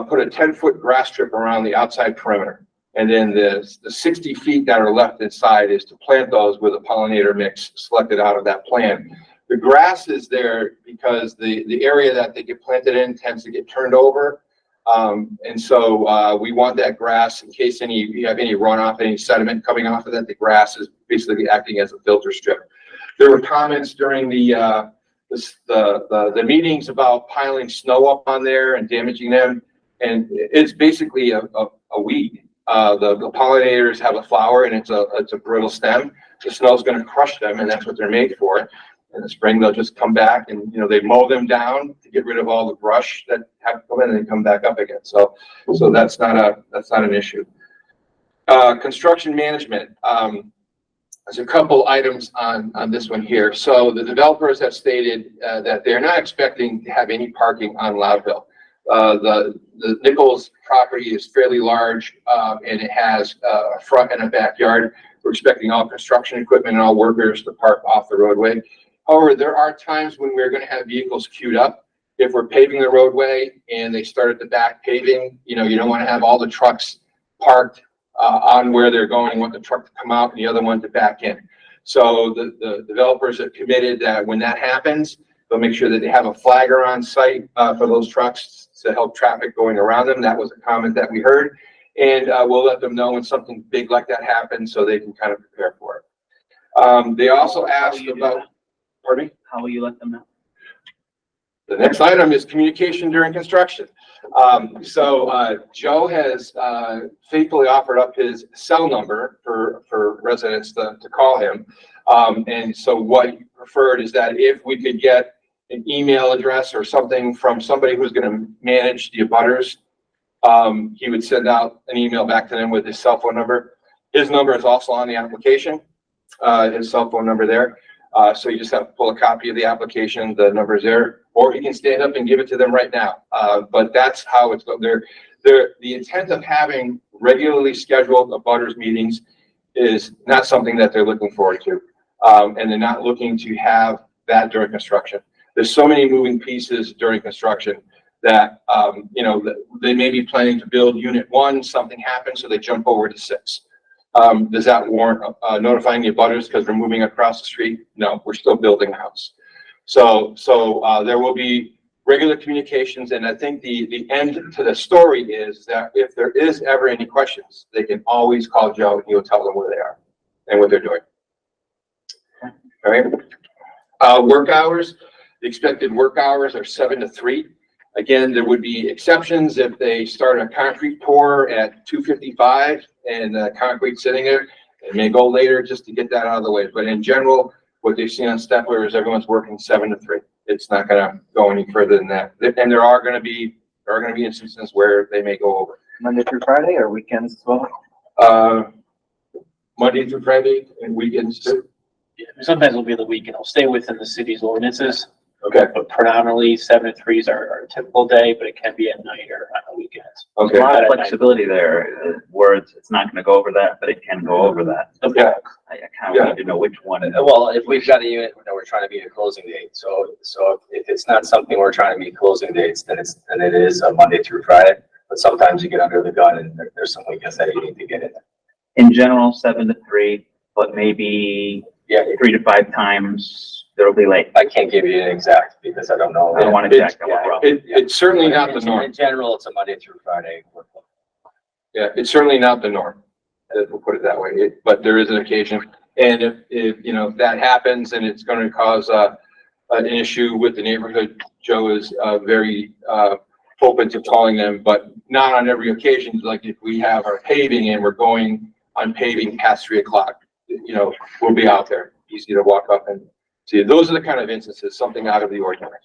put a 10-foot grass strip around the outside perimeter. And then the 60 feet that are left inside is to plant those with a pollinator mix selected out of that plan. The grass is there because the area that they get planted in tends to get turned over. And so we want that grass in case you have any runoff, any sediment coming off of that. The grass is basically acting as a filter strip. There were comments during the meetings about piling snow up on there and damaging them. And it's basically a weed. The pollinators have a flower and it's a brittle stem. The snow is going to crush them, and that's what they're made for. In the spring, they'll just come back and, they mow them down to get rid of all the brush that have to come in and then come back up again. So that's not an issue. Construction management. There's a couple items on this one here. So the developers have stated that they're not expecting to have any parking on Loudville. The Nichols property is fairly large, and it has a front and a backyard. We're expecting all construction equipment and all workers to park off the roadway. However, there are times when we're going to have vehicles queued up. If we're paving the roadway and they start at the back paving, you don't want to have all the trucks parked on where they're going. You want the truck to come out and the other one to back in. So the developers have committed that when that happens, they'll make sure that they have a flagger on site for those trucks to help traffic going around them. That was a comment that we heard. And we'll let them know when something big like that happens so they can kind of prepare for it. They also asked about, pardon me? How will you let them know? The next item is communication during construction. Joe has faithfully offered up his cell number for residents to call him. And so what he preferred is that if we could get an email address or something from somebody who's going to manage the abutters, he would send out an email back to them with his cell phone number. His number is also on the application, his cell phone number there. So you just have to pull a copy of the application, the number is there, or he can stand up and give it to them right now. But that's how it's going. The intent of having regularly scheduled abutters meetings is not something that they're looking forward to. And they're not looking to have that during construction. There's so many moving pieces during construction that, they may be planning to build unit 1, something happens, so they jump over to 6. Does that warrant notifying the abutters because we're moving across the street? No, we're still building the house. So there will be regular communications, and I think the end to the story is that if there is ever any questions, they can always call Joe and he'll tell them where they are and what they're doing. All right. Work hours. The expected work hours are 7 to 3. Again, there would be exceptions if they start a concrete pour at 2:55 and the concrete sitting there. It may go later just to get that out of the way. But in general, what they've seen on Stepler is everyone's working 7 to 3. It's not going to go any further than that. And there are going to be instances where they may go over. Monday through Friday or weekends as well? Monday through Friday and weekends too. Yeah, sometimes it'll be the weekend. It'll stay within the city's ordinances. Okay. But predominantly 7 to 3s are a typical day, but it can be at night or on the weekends. Okay. A lot of flexibility there, where it's not gonna go over that, but it can go over that. Okay. I kind of need to know which one. Well, if we've got a unit that we're trying to meet a closing date, so if it's not something we're trying to meet closing dates, then it is a Monday through Friday. But sometimes you get under the gun and there's some weekends that you need to get in. In general, 7 to 3, but maybe 3 to 5 times there'll be late. I can't give you an exact because I don't know. I don't want to check. It's certainly not the norm. In general, it's a Monday through Friday workload. Yeah, it's certainly not the norm. We'll put it that way. But there is an occasion, and if that happens, and it's going to cause an issue with the neighborhood, Joe is very open to calling them, but not on every occasion. Like if we have our paving and we're going on paving past 3 o'clock, we'll be out there. Easy to walk up and see. Those are the kind of instances, something out of the ordinary.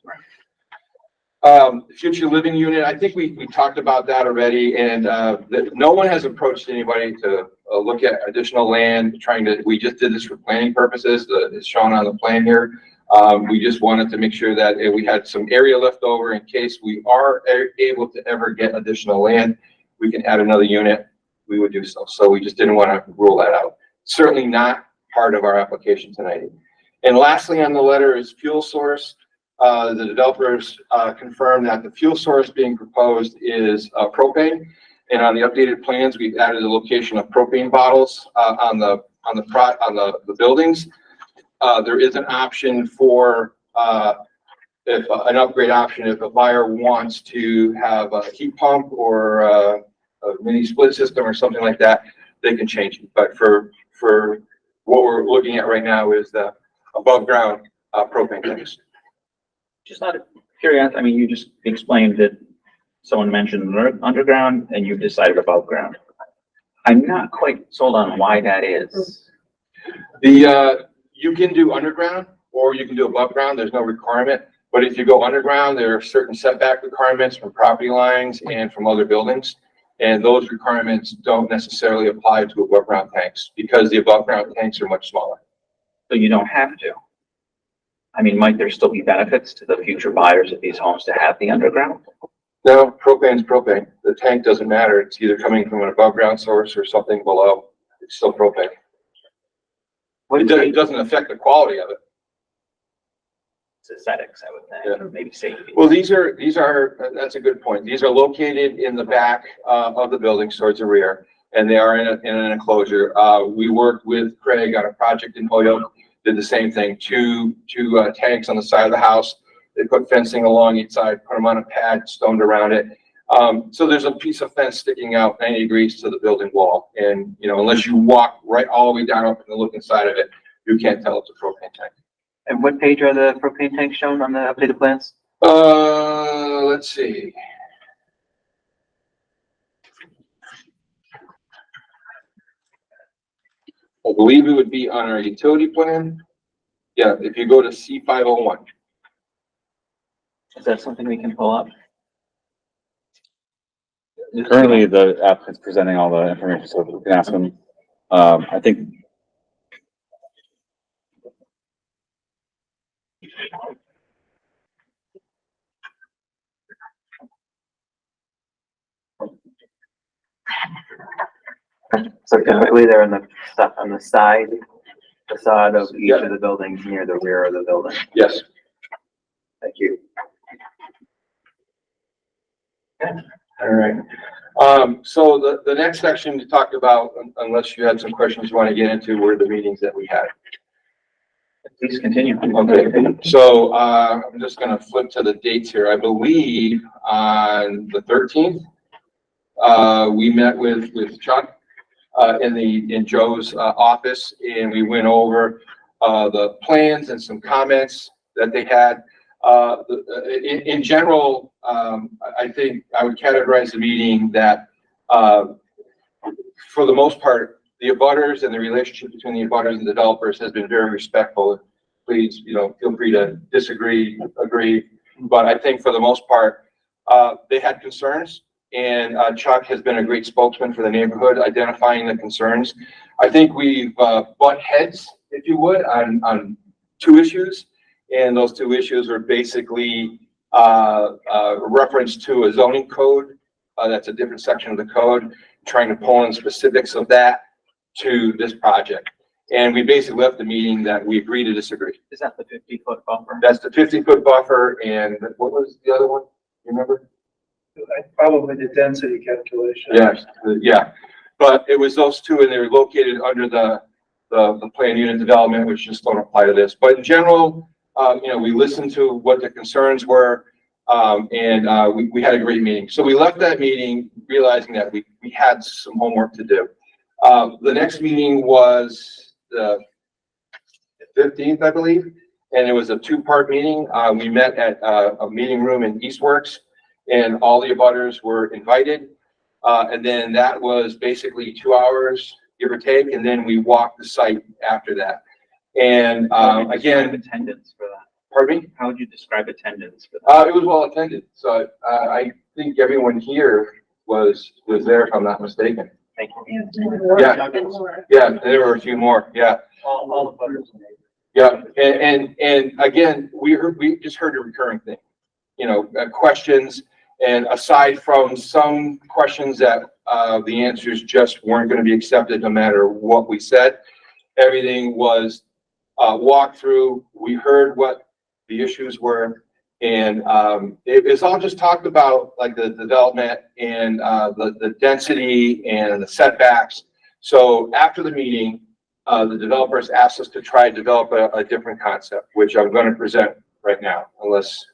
Future living unit, I think we talked about that already, and no one has approached anybody to look at additional land, we just did this for planning purposes, it's shown on the plan here. We just wanted to make sure that we had some area left over in case we are able to ever get additional land. We can add another unit, we would do so. So we just didn't want to rule that out. Certainly not part of our application tonight. And lastly on the letter is fuel source. The developers confirmed that the fuel source being proposed is propane. And on the updated plans, we've added the location of propane bottles on the buildings. There is an option for if an upgrade option if a buyer wants to have a heat pump or a mini split system or something like that, they can change it. But for what we're looking at right now is the above ground propane tanks. Just out of curiosity, I mean, you just explained that someone mentioned underground and you decided above ground. I'm not quite sold on why that is. You can do underground or you can do above ground. There's no requirement. But if you go underground, there are certain setback requirements from property lines and from other buildings. And those requirements don't necessarily apply to above ground tanks because the above ground tanks are much smaller. So you don't have to. I mean, might there still be benefits to the future buyers of these homes to have the underground? No, propane's propane. The tank doesn't matter. It's either coming from an above ground source or something below. It's still propane. It doesn't affect the quality of it. It's aesthetics, I would think, Yeah. or maybe safety. Well, these are, that's a good point. These are located in the back of the building towards the rear, and they are in an enclosure. We worked with Craig on a project in Holyoke, did the same thing, two tanks on the side of the house. They put fencing along each side, put them on a pad, stoned around it. So there's a piece of fence sticking out 90 degrees to the building wall. And, you know, unless you walk right all the way down up and look inside of it, you can't tell it's a propane tank. And what page are the propane tanks shown on the updated plans? Let's see. I believe it would be on our utility plan. Yeah, if you go to C501. Is that something we can pull up? Currently, the applicant's presenting all the information, so we can ask them. I think. So typically they're on the side facade of each of the buildings near the rear of the building. Yes. Thank you. All right. So the next section to talk about, unless you had some questions you want to get into, were the meetings that we had. Please continue. Okay. So I'm just going to flip to the dates here. I believe on the 13th, we met with Chuck in Joe's office, and we went over the plans and some comments that they had. In general, I think I would categorize the meeting that, for the most part, the abutters and the relationship between the abutters and developers has been very respectful. Please, you know, feel free to disagree, agree, but I think for the most part, they had concerns, and Chuck has been a great spokesman for the neighborhood, identifying the concerns. I think we've butt heads, if you would, on two issues. And those two issues are basically reference to a zoning code. That's a different section of the code, trying to pull in specifics of that to this project. And we basically left the meeting that we agree to disagree. Is that the 50-foot buffer? That's the 50-foot buffer. And what was the other one? You remember? Probably the density calculation. Yes, yeah. But it was those two, and they were located under the planned unit development, which just don't apply to this. But in general, you know, we listened to what the concerns were, and we had a great meeting. So we left that meeting realizing that we had some homework to do. The next meeting was the 15th, I believe, and it was a two-part meeting. We met at a meeting room in Eastworks, and all the abutters were invited. And then that was basically 2 hours, give or take, and then we walked the site after that. And again, attendance for that. Pardon me? How would you describe attendance for that? It was well attended. So I think everyone here was there, if I'm not mistaken. Thank you. Yeah, yeah, there were a few more. Yeah. All the butters. Yeah, and again, we just heard a recurring thing, questions, and aside from some questions that, the answers just weren't gonna be accepted no matter what we said, everything was, walked through, we heard what the issues were, and, it's all just talked about, like the development and, the density and the setbacks. So after the meeting, the developers asked us to try to develop a different concept, which I'm going to present right now, unless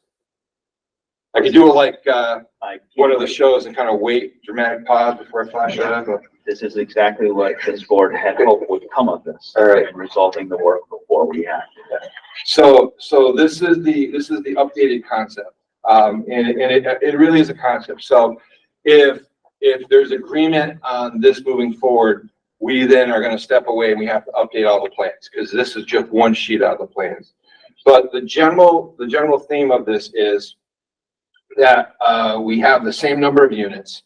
I could do it like one of the shows and kind of wait, dramatic pause before I flash it up. This is exactly what this board had hoped would come of this. All right. And resolving the work before we had. So this is the updated concept, and it really is a concept. So if there's agreement on this moving forward, we then are going to step away and we have to update all the plans, because this is just one sheet out of the plans. But the general theme of this is that we have the same number of units,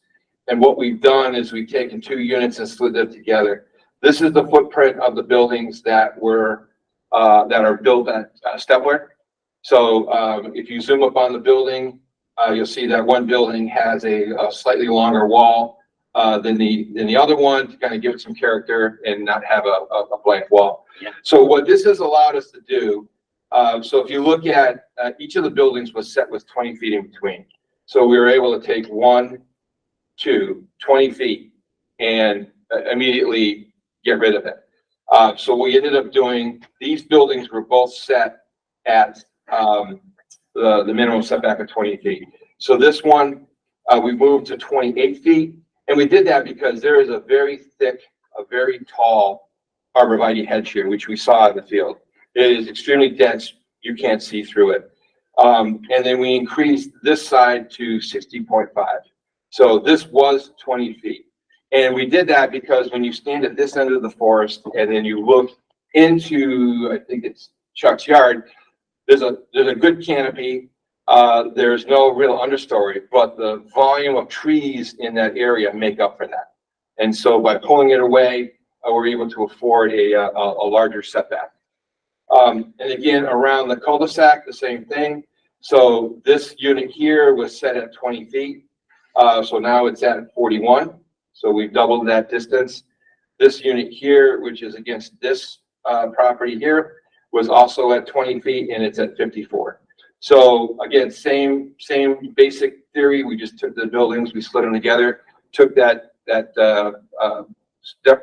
and what we've done is we've taken 2 units and slid them together. This is the footprint of the buildings that are built at Stepler. So if you zoom up on the building, you'll see that one building has a slightly longer wall than the other one, to kind of give it some character and not have a blank wall. Yeah. So what this has allowed us to do, so if you look at each of the buildings was set with 20 feet in between. So we were able to take 1, 2, 20 feet and immediately get rid of it. So we ended up doing, these buildings were both set at the minimum setback of 20 feet. So this one, we moved to 28 feet. And we did that because there is a very thick, a very tall arborvitae hedge here, which we saw in the field. It is extremely dense. You can't see through it. And then we increased this side to 60.5. So this was 20 feet. And we did that because when you stand at this end of the forest and then you look into, I think it's Chuck's yard, there's a good canopy. There's no real understory, but the volume of trees in that area make up for that. And so by pulling it away, we're able to afford a larger setback. And again, around the cul-de-sac, the same thing. So this unit here was set at 20 feet. So now it's at 41. So we've doubled that distance. This unit here, which is against this property here, was also at 20 feet, and it's at 54. So again, same basic theory. We just took the buildings, we slid them together, took that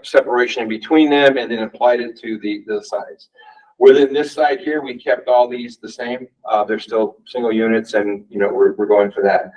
separation in between them, and then applied it to the sides. Within this side here, we kept all these the same. They're still single units, and we're going for that.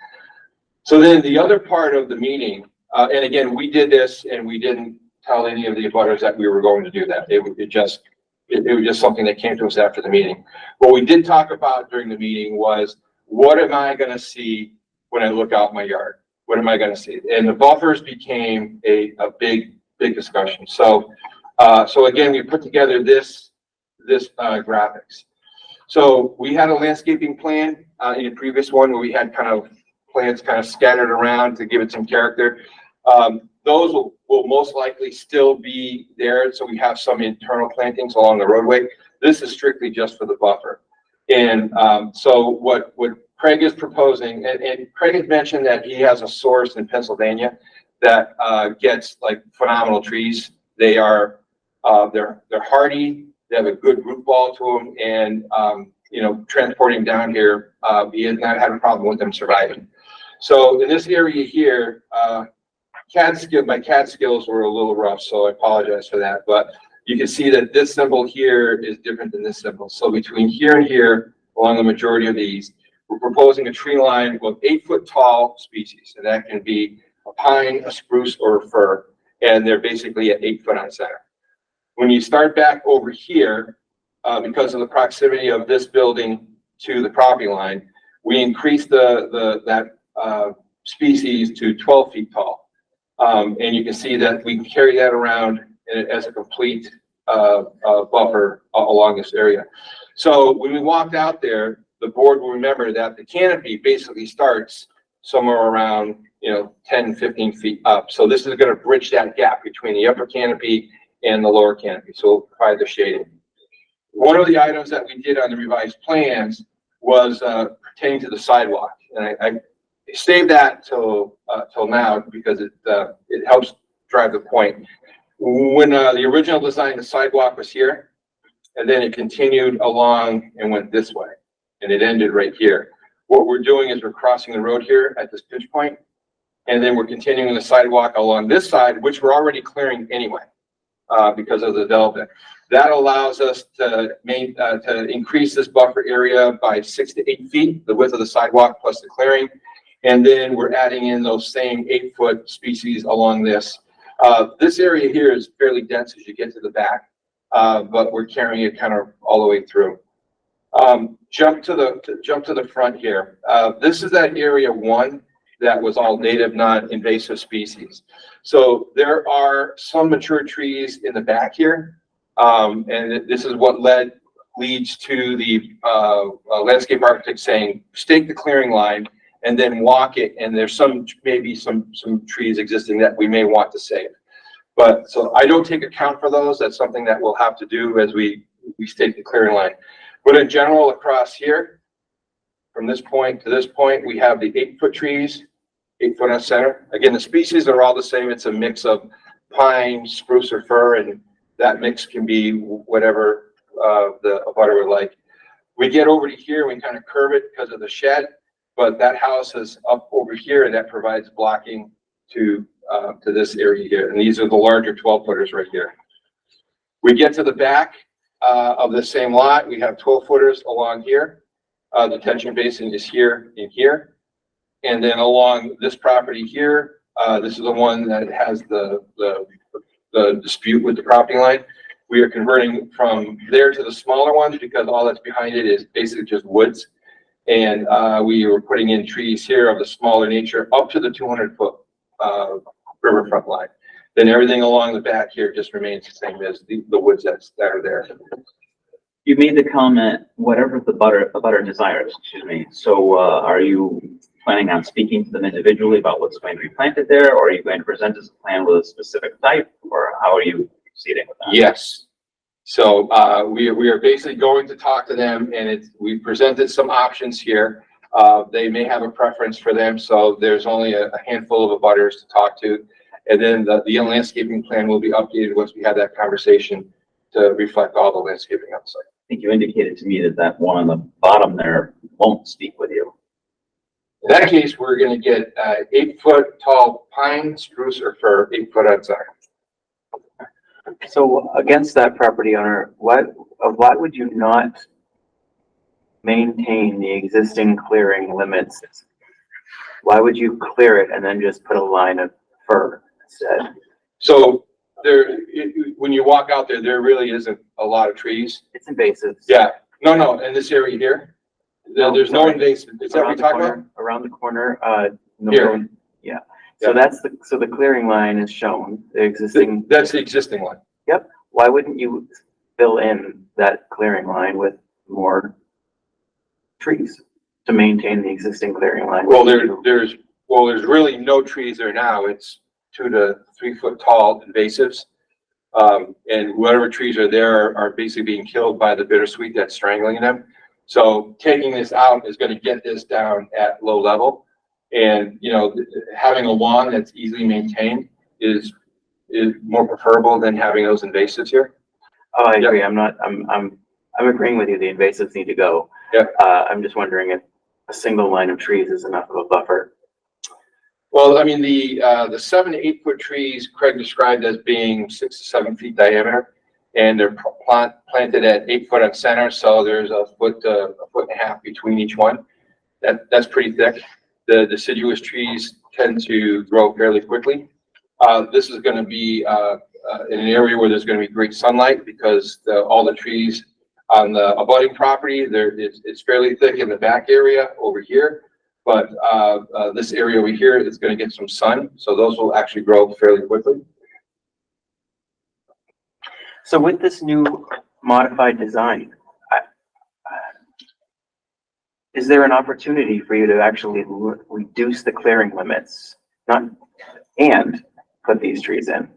So then the other part of the meeting, and again, we did this, and we didn't tell any of the abutters that we were going to do that. It was just something that came to us after the meeting. What we did talk about during the meeting was, what am I going to see when I look out my yard? What am I going to see? And the buffers became a big discussion. So again, we put together this graphics. So we had a landscaping plan in the previous one where we had kind of plants kind of scattered around to give it some character. Those will most likely still be there. So we have some internal plantings along the roadway. This is strictly just for the buffer. And so what Craig is proposing, and Craig had mentioned that he has a source in Pennsylvania that gets like phenomenal trees. They are, they're hardy. They have a good root ball to them, and transporting them down here, he has not had a problem with them surviving. So in this area here, my CAD skills were a little rough, so I apologize for that. But you can see that this symbol here is different than this symbol. So between here and here, along the majority of these, we're proposing a tree line with 8-foot tall species, and that can be a pine, a spruce, or a fir, and they're basically at 8 foot on center. When you start back over here, because of the proximity of this building to the property line, we increased that species to 12 feet tall. And you can see that we can carry that around as a complete buffer along this area. So when we walked out there, the board will remember that the canopy basically starts somewhere around 10, 15 feet up. So this is going to bridge that gap between the upper canopy and the lower canopy. So we'll provide the shading. One of the items that we did on the revised plans was pertaining to the sidewalk, and I saved that till now because it helps drive the point. When the original design, the sidewalk was here, and then it continued along and went this way, and it ended right here. What we're doing is we're crossing the road here at this pinch point, and then we're continuing the sidewalk along this side, which we're already clearing anyway because of the development. That allows us to increase this buffer area by 6 to 8 feet, the width of the sidewalk plus the clearing. And then we're adding in those same 8-foot species along this. This area here is fairly dense as you get to the back, but we're carrying it kind of all the way through. Jump to the front here. This is that area 1 that was all native, non-invasive species. So there are some mature trees in the back here. And this is what leads to the landscape architect saying, stake the clearing line and then walk it. And there's maybe some trees existing that we may want to save. But so I don't take account for those. That's something that we'll have to do as we stake the clearing line. But in general, across here, from this point to this point, we have the 8-foot trees, 8 foot on center. Again, the species are all the same. It's a mix of pine, spruce, or fir, and that mix can be whatever the abutter would like. We get over to here, we kind of curve it because of the shed, but that house is up over here, and that provides blocking to this area here. And these are the larger 12-footers right here. We get to the back of the same lot. We have 12-footers along here. The detention basin is here and here. And then along this property here, this is the one that has the dispute with the property line. We are converting from there to the smaller ones because all that's behind it is basically just woods. And we were putting in trees here of the smaller nature up to the 200-foot riverfront line. Then everything along the back here just remains the same as the woods that are there. You made the comment, whatever the butter desires, excuse me. So are you planning on speaking to them individually about what's going to be planted there, or are you going to present us a plan with a specific type, or how are you proceeding with that? Yes. So we are basically going to talk to them, and we presented some options here. They may have a preference for them, so there's only a handful of abutters to talk to. And then the landscaping plan will be updated once we have that conversation to reflect all the landscaping on site. I think you indicated to me that one on the bottom there won't speak with you. In that case, we're going to get 8-foot tall pine, spruce, or fir, 8 foot on side. So against that property owner, why would you not maintain the existing clearing limits? Why would you clear it and then just put a line of fir instead? So when you walk out there, there really isn't a lot of trees. It's invasive. Yeah, no, in this area here, there's no invasive. Is that what you're talking about? Around the corner, Here. yeah. So so the clearing line is shown, the existing. That's the existing one. Yep. Why wouldn't you fill in that clearing line with more trees to maintain the existing clearing line? Well, there's really no trees there now. It's 2 to 3 foot tall invasives. And whatever trees are there are basically being killed by the bittersweet that's strangling them. So taking this out is going to get this down at low level. And, having a lawn that's easily maintained is more preferable than having those invasives here. Oh, I agree. I'm agreeing with you. The invasives need to go. Yeah. I'm just wondering if a single line of trees is enough of a buffer. Well, I mean, the 7 to 8 foot trees Craig described as being 6 to 7 feet diameter, and they're planted at 8 foot on center. So there's a foot and a half between each one. That's pretty thick. The deciduous trees tend to grow fairly quickly. This is going to be in an area where there's going to be great sunlight because all the trees on the abutting property, it's fairly thick in the back area over here. But this area over here is going to get some sun, so those will actually grow fairly quickly. So with this new modified design, is there an opportunity for you to actually reduce the clearing limits, and put these trees in?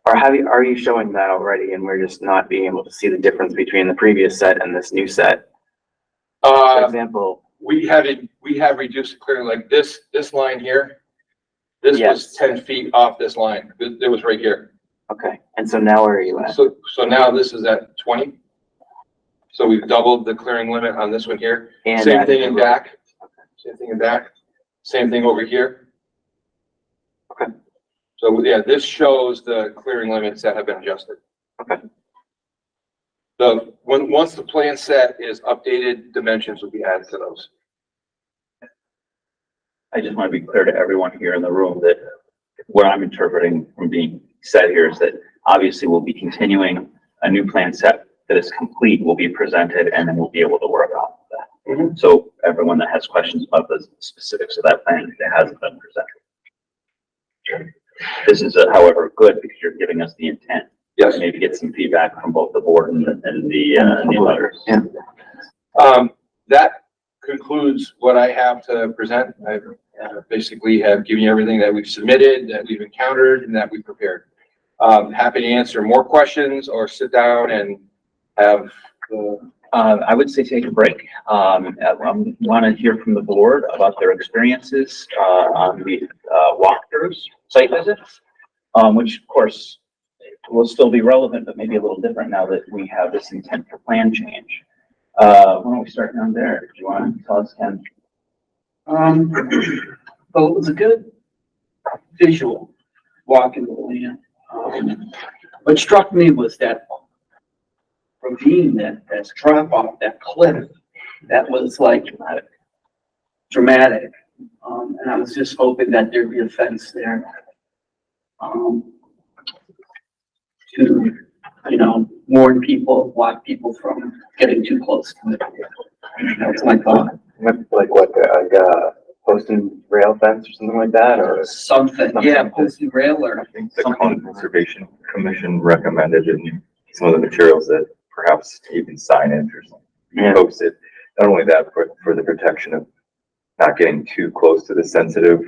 Or are you showing that already and we're just not being able to see the difference between the previous set and this new set? For example, We have reduced the clearing, like this line here. This was Yes. 10 feet off this line. It was right here. okay, and so now where are you at? So now this is at 20. So we've doubled the clearing limit on this one here. And Same added thing the in road. back. Same thing in back. Same thing over here. Okay. So yeah, this shows the clearing limits that have been adjusted. Okay. Once the plan set is updated, dimensions will be added to those. I just want to be clear to everyone here in the room that what I'm interpreting from being said here is that obviously we'll be continuing a new plan set that is complete will be presented, and then we'll be able to work off of that. Mhm. So everyone that has questions about the specifics of that plan, that hasn't been presented. This is, however, good because you're giving us the intent. Yes. Maybe get some feedback from both the board and the letters. Yeah. That concludes what I have to present. I basically have given you everything that we've submitted, that we've encountered, and that we prepared. Happy to answer more questions or sit down and have the. I would say take a break. I want to hear from the board about their experiences on the walkthroughs, site visits, which of course will still be relevant, but maybe a little different now that we have this intent for plan change. Why don't we start down there? Do you want to tell us, Ken? Well, it was a good visual walk in the land. What struck me was that ravine, that drop off, that cliff, that was like dramatic. And I was just hoping that there'd be a fence there. To, warn people, block people from getting too close to it. That's my thought. Like what, post and rail fence or something like that, or? Something, yeah, posted rail or. I think the Conservation Commission recommended in some of the materials that perhaps even signage or something be posted. Not only that, for the protection of not getting too close to the sensitive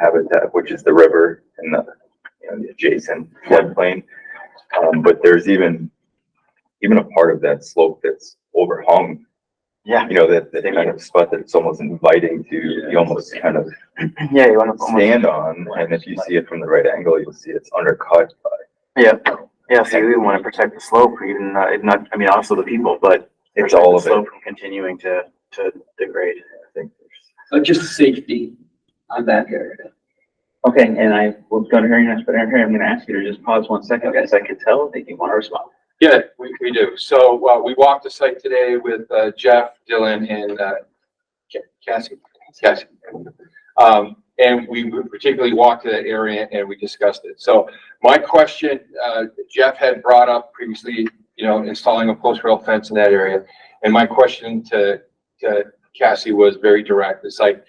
habitat, which is the river and the adjacent floodplain. But there's even a part of that slope that's overhung. Yeah. That kind of spot that's almost inviting to, you almost kind of Yeah, you want to stand on, and if you see it from the right angle, you'll see it's undercut by. Yeah, so we want to protect the slope, even also the people, but It's protect all the of it. slope from continuing to degrade. I think Just safety on that area. Okay, and I will go to Harry next, but Harry, I'm going to ask you to just pause 1 second, guys. I can tell that you want to respond. Yeah, we do. So, we walked the site today with, Jeff, Dylan, and, Cassie. And we particularly walked to that area and we discussed it. So my question, Jeff had brought up previously, installing a post rail fence in that area. And my question to Cassie was very direct. It's like,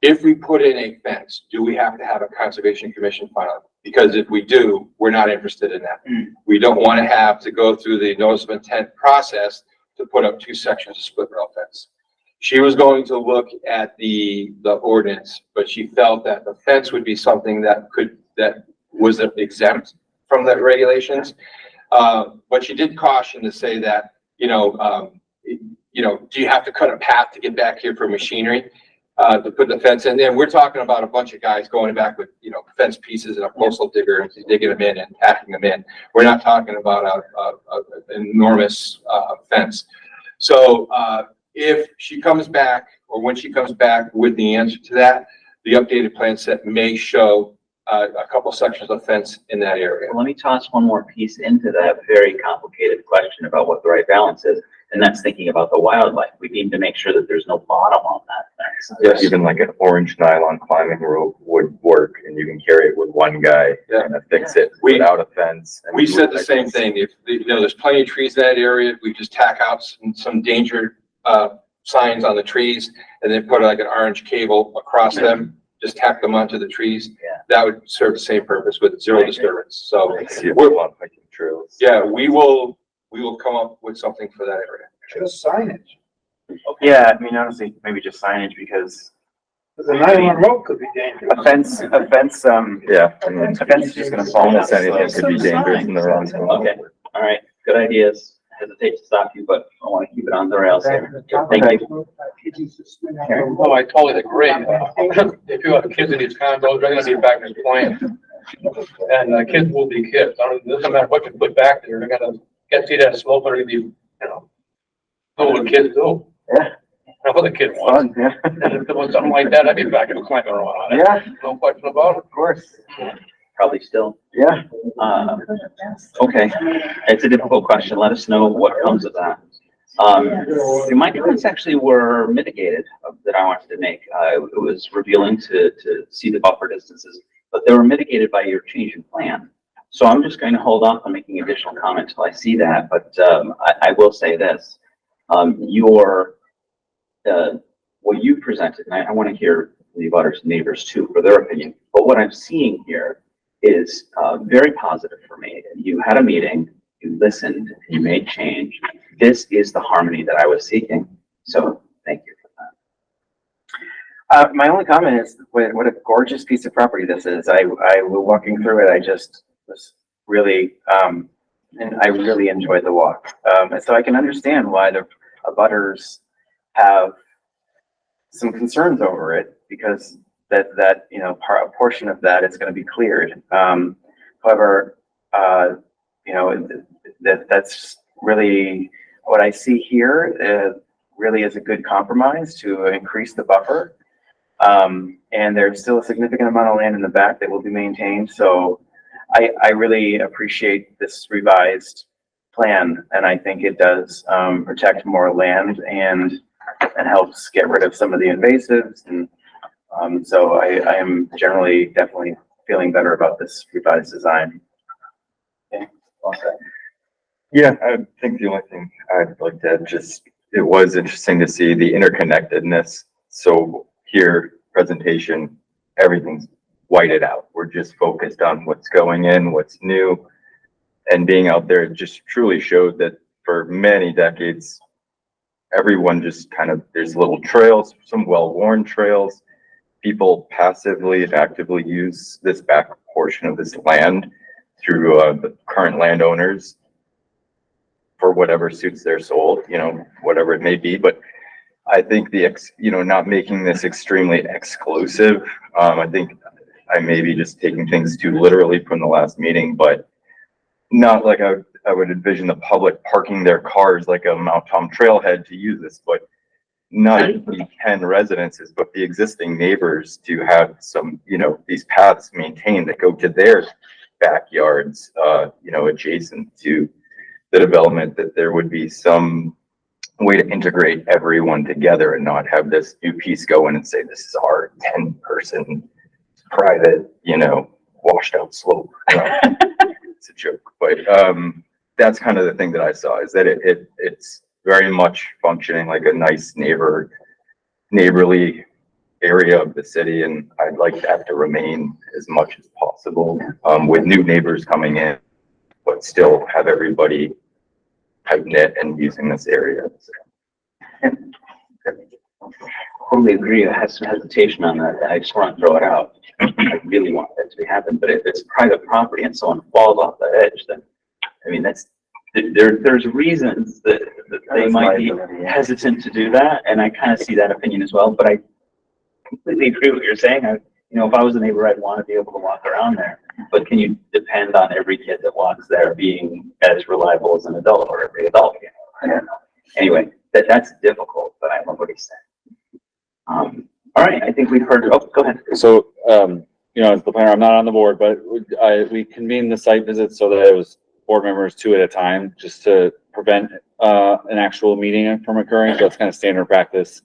if we put in a fence, do we have to have a Conservation Commission file? Because if we do, we're not interested in that. We don't want to have to go through the notice of intent process to put up 2 sections of split rail fence. She was going to look at the ordinance, but she felt that the fence would be something that was exempt from the regulations. But she did caution to say that, do you have to cut a path to get back here for machinery? To put the fence in, and we're talking about a bunch of guys going back with, fence pieces and a postal digger and digging them in and packing them in. We're not talking about an enormous, fence. So, if she comes back, or when she comes back with the answer to that, the updated plan set may show, a couple sections of fence in that area. Let me toss one more piece into that very complicated question about what the right balance is. And that's thinking about the wildlife. We need to make sure that there's no bottom on that fence. Yes. even like an orange nylon climbing rope would work, and you can carry it with one guy and fix it without a fence. And We said the same thing. If, there's plenty of trees in that area, we just tack out some danger, signs on the trees and then put like an orange cable across them, just tack them onto the trees. Yeah. That would serve the same purpose with zero disturbance. So, I see it on hiking trails. yeah, we will come up with something for that area. Just signage. Yeah, honestly, maybe just signage, because The 9-1 road could be dangerous. A fence, Yeah. I mean, a fence is just gonna fall down. almost anything could be dangerous in the wrong spot. Okay, all right, good ideas. I hesitate to stop you, but I want to keep it on the rails here. Thank you. Oh, I totally agree. If you have kids in these condos, they're gonna be back in playing. And kids will be kids. I don't, it doesn't matter what you put back there, they're gonna get to that slope, or be, do what kids do. Yeah. That's what the kid wants. Fun, yeah. And if it was something like that, I'd be back in the clamping around on it. Yeah, No question about it. of course. Probably still. Yeah. Okay, it's a difficult question. Let us know what comes of that. My comments actually were mitigated that I wanted to make. It was revealing to see the buffer distances, but they were mitigated by your change in plan. So I'm just going to hold off on making additional comments till I see that, but I will say this. What you presented, and I want to hear the abutters and neighbors too for their opinion, but what I'm seeing here is very positive for me. You had a meeting, you listened, you made change. This is the harmony that I was seeking. So thank you for that. My only comment is what a gorgeous piece of property this is. I was walking through it. I just was really, and I really enjoyed the walk. And so I can understand why the abutters have some concerns over it, because that a portion of that is going to be cleared. However, that's really what I see here. Really is a good compromise to increase the buffer. And there's still a significant amount of land in the back that will be maintained. So I really appreciate this revised plan, and I think it does protect more land and helps get rid of some of the invasives. And so I am generally definitely feeling better about this revised design. Okay. Yeah, I think the only thing I'd like to add, it was interesting to see the interconnectedness. So here, presentation, everything's whited out. We're just focused on what's going in, what's new. And being out there just truly showed that for many decades, everyone just there's little trails, some well-worn trails. People passively and actively use this back portion of this land through the current landowners for whatever suits their soul, whatever it may be. But I think not making this extremely exclusive. I think I may be just taking things too literally from the last meeting, but not like I would envision the public parking their cars like a Mount Tom trailhead to use this, but not the 10 residences, but the existing neighbors to have some, these paths maintained that go to their backyards, adjacent to the development, that there would be some way to integrate everyone together and not have this new piece go in and say, this is our 10-person private, washed out slope. It's a joke, but that's kind of the thing that I saw, is that it's very much functioning like a nice neighborly area of the city, and I'd like that to remain as much as possible, with new neighbors coming in, but still have everybody tight knit and using this area. Totally agree. I have some hesitation on that. I just want to throw it out. I really want that to happen, but if it's private property and someone falls off the edge, then, there's reasons that they might be hesitant to do that, and I kind of see that opinion as well, but I completely agree with what you're saying. If I was a neighbor, I'd want to be able to walk around there, but can you depend on every kid that walks there being as reliable as an adult, or every adult? I don't know. Anyway, that's difficult, but I love what he's saying. All right, I think we've heard. Oh, go ahead. So, as the planner, I'm not on the board, but we convened the site visits so that it was board members 2 at a time, just to prevent an actual meeting from occurring. So that's kind of standard practice.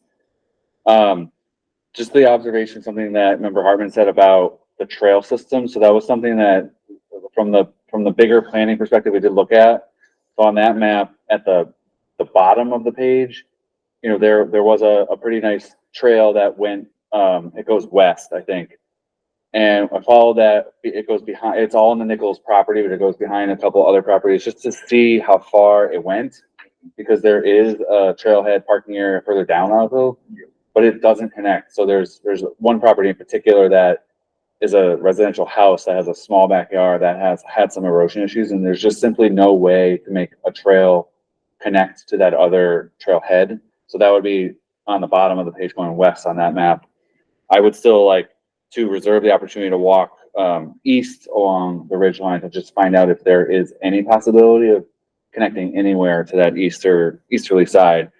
Just the observation, something that Member Hartman said about the trail system. So that was something that, from the bigger planning perspective, we did look at. So on that map, at the bottom of the page, there was a pretty nice trail that went, it goes west, I think. And I followed that. It goes behind, it's all in the Nichols property, but it goes behind a couple other properties just to see how far it went, because there is a trailhead parking area further down Rockville. but it doesn't connect. So there's one property in particular that is a residential house that has a small backyard that has had some erosion issues, and there's just simply no way to make a trail connect to that other trailhead. So that would be on the bottom of the page going west on that map. I would still like to reserve the opportunity to walk east along the ridge line to just find out if there is any possibility of connecting anywhere to that easterly side.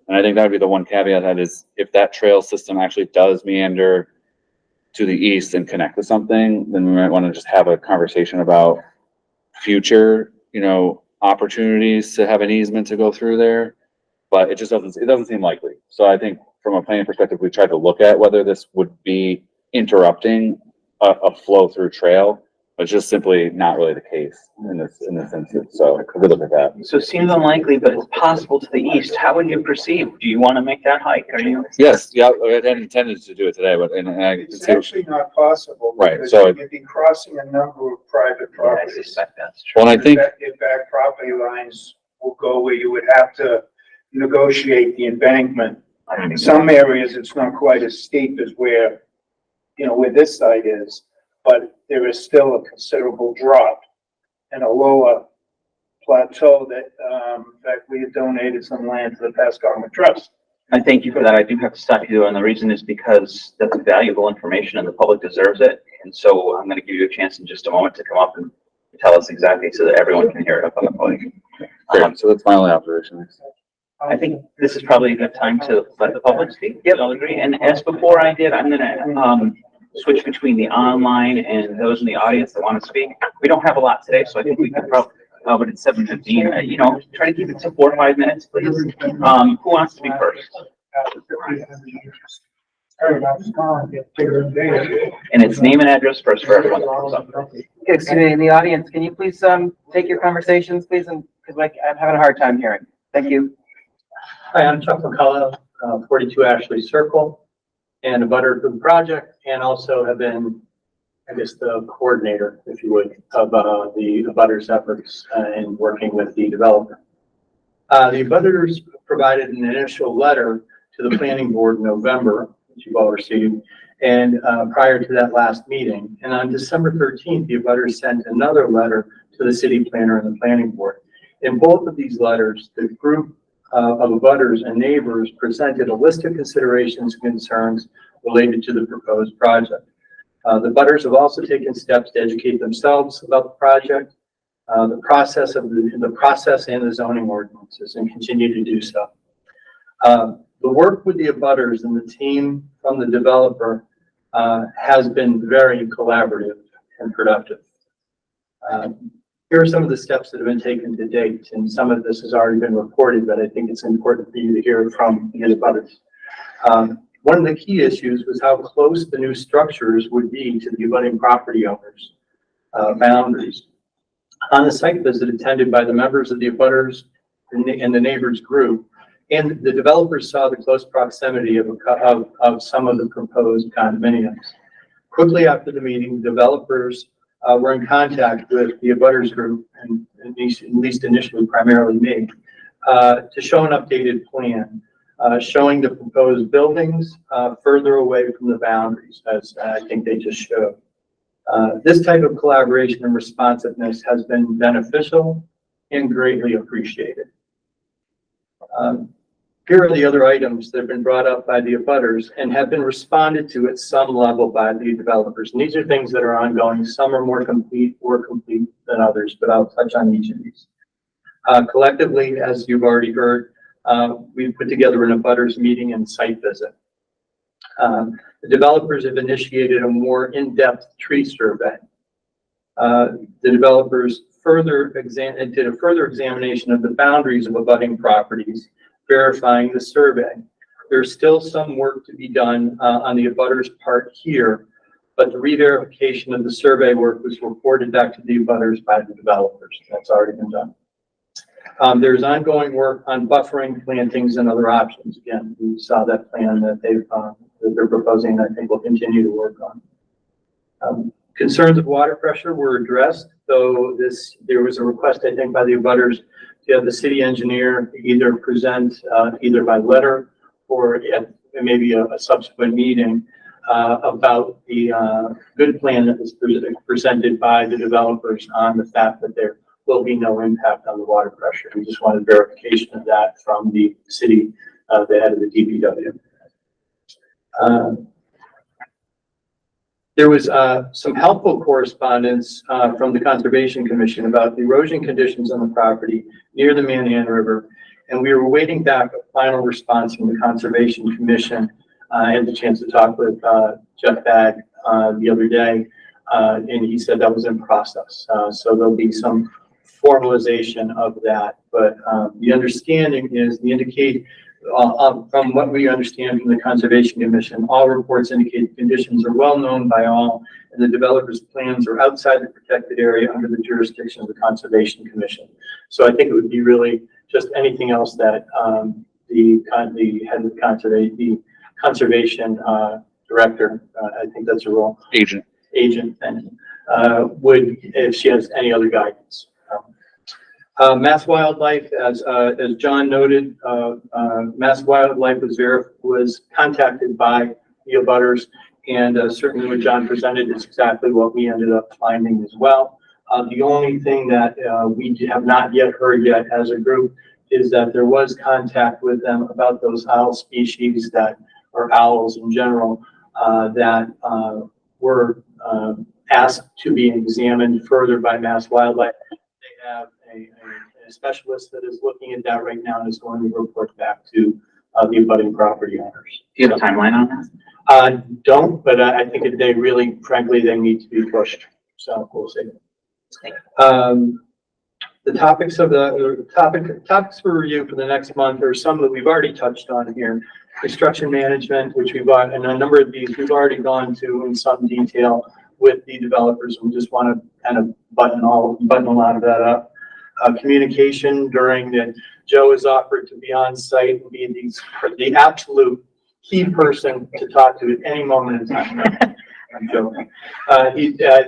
And I think that would be the one caveat, that is if that trail system actually does meander to the east and connect to something, then we might want to just have a conversation about future, opportunities to have an easement to go through there. But it doesn't seem likely. So I think from a planning perspective, we tried to look at whether this would be interrupting a flow through trail, but it's just simply not really the case in this instance. So we look at that. So it seems unlikely, but it's possible to the east. How would you proceed? Do you want to make that hike? Are you? Yes, yeah, I had intended to do it today, but and I can It's see. actually not possible. Right, because so you'd be crossing a number of private I properties. suspect that's true. Well, I think Your back property lines will go where you would have to negotiate the embankment. In some areas, it's not quite as steep as where this site is, but there is still a considerable drop and a lower plateau that, in fact, we have donated some land to the Pascagoula Trust. I thank you for that. I do have to stop you, and the reason is because that's valuable information and the public deserves it. And so I'm going to give you a chance in just a moment to come up and tell us exactly so that everyone can hear it up on the podium. great. So that's my only observation. I think this is probably a good time to let the public speak. Yep, I'll agree. And as before I did, I'm gonna switch between the online and those in the audience that want to speak. We don't have a lot today, so I think we could probably, but it's 7:15, try to keep it to 4 or 5 minutes, please. Who wants to speak first? And it's name and address first for everyone that comes up. Excuse me, in the audience, can you please take your conversations, please, and because I'm having a hard time hearing. Thank you. Hi, I'm Chuck McCullough, 42 Ashley Circle, and a butter for the project, and also have been, the coordinator, if you would, of the abutters efforts in working with the developer. The abutters provided an initial letter to the planning board in November, which you've all received, and prior to that last meeting. And on December 13th, the abutters sent another letter to the city planner and the planning board. In both of these letters, the group of abutters and neighbors presented a list of considerations and concerns related to the proposed project. The abutters have also taken steps to educate themselves about the project, the process and the zoning ordinances, and continue to do so. The work with the abutters and the team from the developer has been very collaborative and productive. Here are some of the steps that have been taken to date, and some of this has already been reported, but I think it's important for you to hear from the abutters. One of the key issues was how close the new structures would be to the abutting property owners' boundaries. On a site visit attended by the members of the abutters and the neighbors group, and the developers saw the close proximity of some of the proposed condominiums. Quickly after the meeting, developers were in contact with the abutters group, and at least initially primarily me, to show an updated plan showing the proposed buildings further away from the boundaries, as I think they just showed. This type of collaboration and responsiveness has been beneficial and greatly appreciated. Here are the other items that have been brought up by the abutters and have been responded to at some level by the developers. And these are things that are ongoing. Some are more complete than others, but I'll touch on each of these. Collectively, as you've already heard, we've put together an abutters meeting and site visit. The developers have initiated a more in-depth tree survey. The developers did a further examination of the boundaries of abutting properties, verifying the survey. There's still some work to be done on the abutters part here, but the re-verification of the survey work was reported back to the abutters by the developers. That's already been done. There's ongoing work on buffering, plantings, and other options. Again, we saw that plan that they're proposing, I think we'll continue to work on. Concerns of water pressure were addressed, though there was a request, I think, by the abutters to have the city engineer either present either by letter or maybe a subsequent meeting, about the, good plan that was presented by the developers on the fact that there will be no impact on the water pressure. We just wanted verification of that from the city, the head of the DPW. There was some helpful correspondence from the Conservation Commission about the erosion conditions on the property near the Mandan River, and we were waiting back a final response from the Conservation Commission. I had the chance to talk with Jeff Bagg the other day, and he said that was in process. So there'll be some formalization of that, but the understanding is from what we understand from the Conservation Commission, all reports indicate the conditions are well known by all, and the developer's plans are outside the protected area under the jurisdiction of the Conservation Commission. So I think it would be really just anything else that the head of the conservation director, I think that's a role. Agent, thank you, would, if she has any other guidance. Mass Wildlife, as John noted, Mass Wildlife was contacted by the abutters, and certainly what John presented is exactly what we ended up finding as well. The only thing that we have not yet heard yet as a group is that there was contact with them about those owl species or owls in general, that were asked to be examined further by Mass Wildlife. They have a specialist that is looking at that right now and is going to report back to the abutting property owners. Do you have a timeline on that? Don't, but I think that they really, frankly, they need to be pushed. So we'll see. The topics of topics for review for the next month are some that we've already touched on here. Construction management, which we've got, and a number of these we've already gone to in some detail with the developers. We just want to kind of button a lot of that up. Communication during that, Joe is offered to be on site and be the absolute key person to talk to at any moment in time. I'm joking. I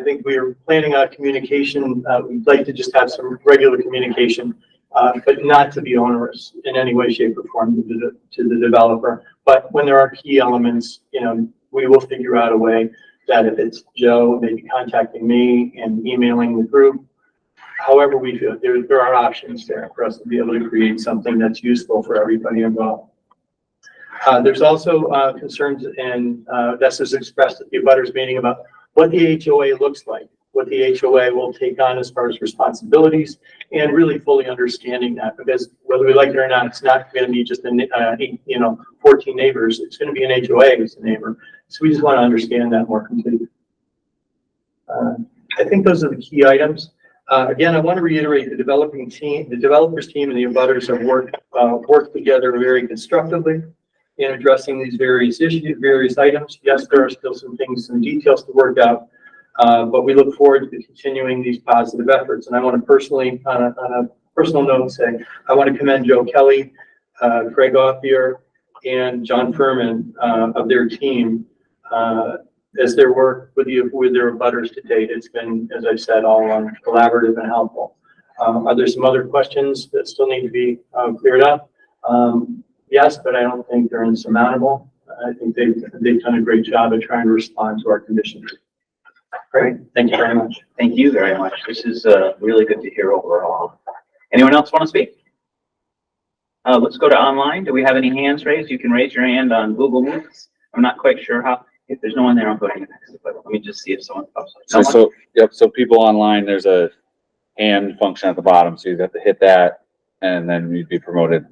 think we are planning on communication. We'd like to just have some regular communication, but not to be onerous in any way, shape, or form to the developer. But when there are key elements, we will figure out a way that if it's Joe, maybe contacting me and emailing the group, however we feel, there are options there for us to be able to create something that's useful for everybody involved. There's also concerns, and this is expressed at the abutters meeting, about what the HOA looks like, what the HOA will take on as far as responsibilities, and really fully understanding that, because whether we like it or not, it's not going to be just 14 neighbors. It's going to be an HOA as a neighbor. So we just want to understand that more completely. I think those are the key items. Again, I want to reiterate the developers team and the abutters have worked together very constructively in addressing these various issues, various items. Yes, there are still some details to work out, but we look forward to continuing these positive efforts. And I want to personally, on a personal note, say I want to commend Joe Kelly, Craig Offier, and John Furman of their team as their work with their abutters to date. It's been, as I said, all collaborative and helpful. Are there some other questions that still need to be cleared up? Yes, but I don't think they're insurmountable. I think they've done a great job at trying to respond to our conditions. Great. Thank you very much. Thank you very much. This is really good to hear overall. Anyone else want to speak? Let's go to online. Do we have any hands raised? You can raise your hand on Google Meets. I'm not quite sure how. If there's no one there, I'll go to you next. But let me just see if someone pops up. So people online, there's a hand function at the bottom, so you have to hit that, and then you'd be promoted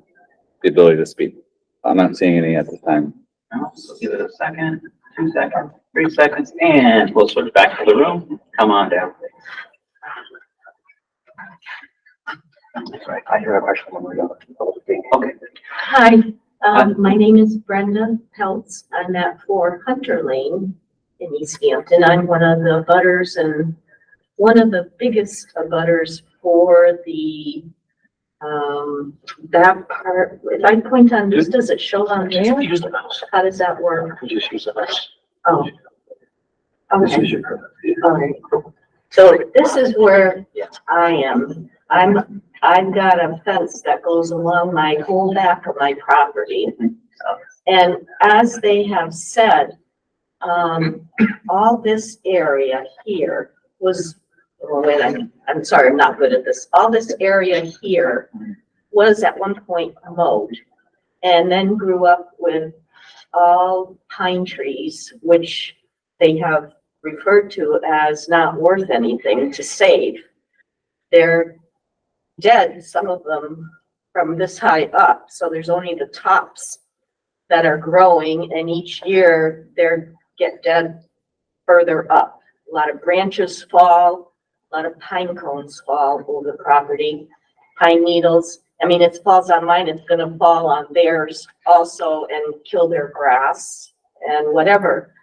the ability to speak. I'm not seeing any at this time. No, so give it a second, 2 seconds, 3 seconds, and we'll switch back to the room. Come on down. Sorry, I hear a question when we're done. Okay. Hi, my name is Brenda Peltz. I'm at 4 Hunter Lane in Easthampton. I'm one of the abutters and one of the biggest abutters for the that part. If I point on this, does it show on there? Use the mouse. How does that work? Just use the mouse. Oh. This Okay. is your. All right. So this is where I am. I've got a fence that goes along my whole back of my property. And as they have said, all this area here was, oh, wait, I'm sorry, I'm not good at this. All this area here was at one point mowed and then grew up with all pine trees, which they have referred to as not worth anything to save. They're dead, some of them from this high up, so there's only the tops that are growing, and each year they're get dead further up. A lot of branches fall, a lot of pine cones fall over the property, pine needles. I mean, it falls on mine, it's gonna fall on theirs also and kill their grass and whatever.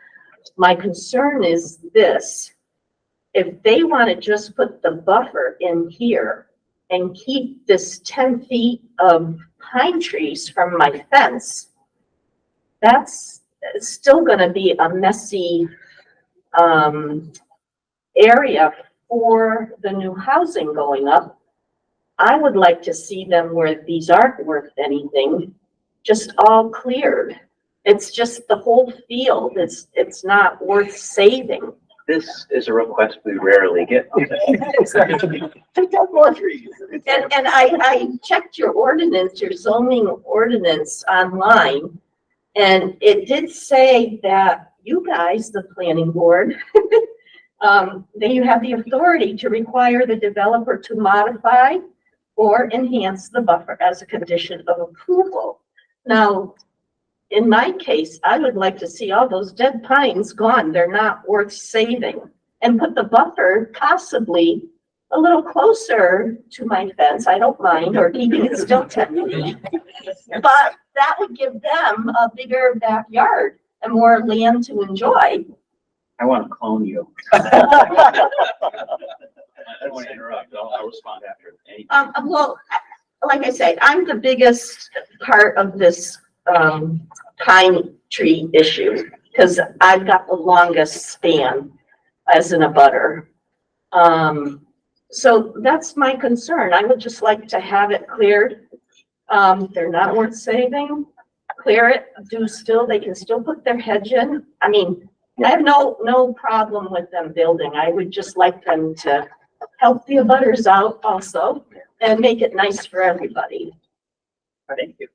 My concern is this: if they want to just put the buffer in here and keep this 10 feet of pine trees from my fence, that's still going to be a messy area for the new housing going up. I would like to see them where these aren't worth anything, just all cleared. It's just the whole field. It's not worth saving. This is a request we rarely get. And I checked your ordinance, your zoning ordinance online, and it did say that you guys, the planning board, that you have the authority to require the developer to modify or enhance the buffer as a condition of approval. Now, in my case, I would like to see all those dead pines gone. They're not worth saving. And put the buffer possibly a little closer to my fence. I don't mind, or keeping it still 10 feet. But that would give them a bigger backyard and more land to enjoy. I want to clone you. I don't want to interrupt. I'll respond after. Well, like I said, I'm the biggest part of this pine tree issue because I've got the longest span as an abutter. So that's my concern. I would just like to have it cleared. They're not worth saving. Clear it. They can still put their hedge in. I mean, I have no problem with them building. I would just like them to help the abutters out also and make it nice for everybody. Thank you.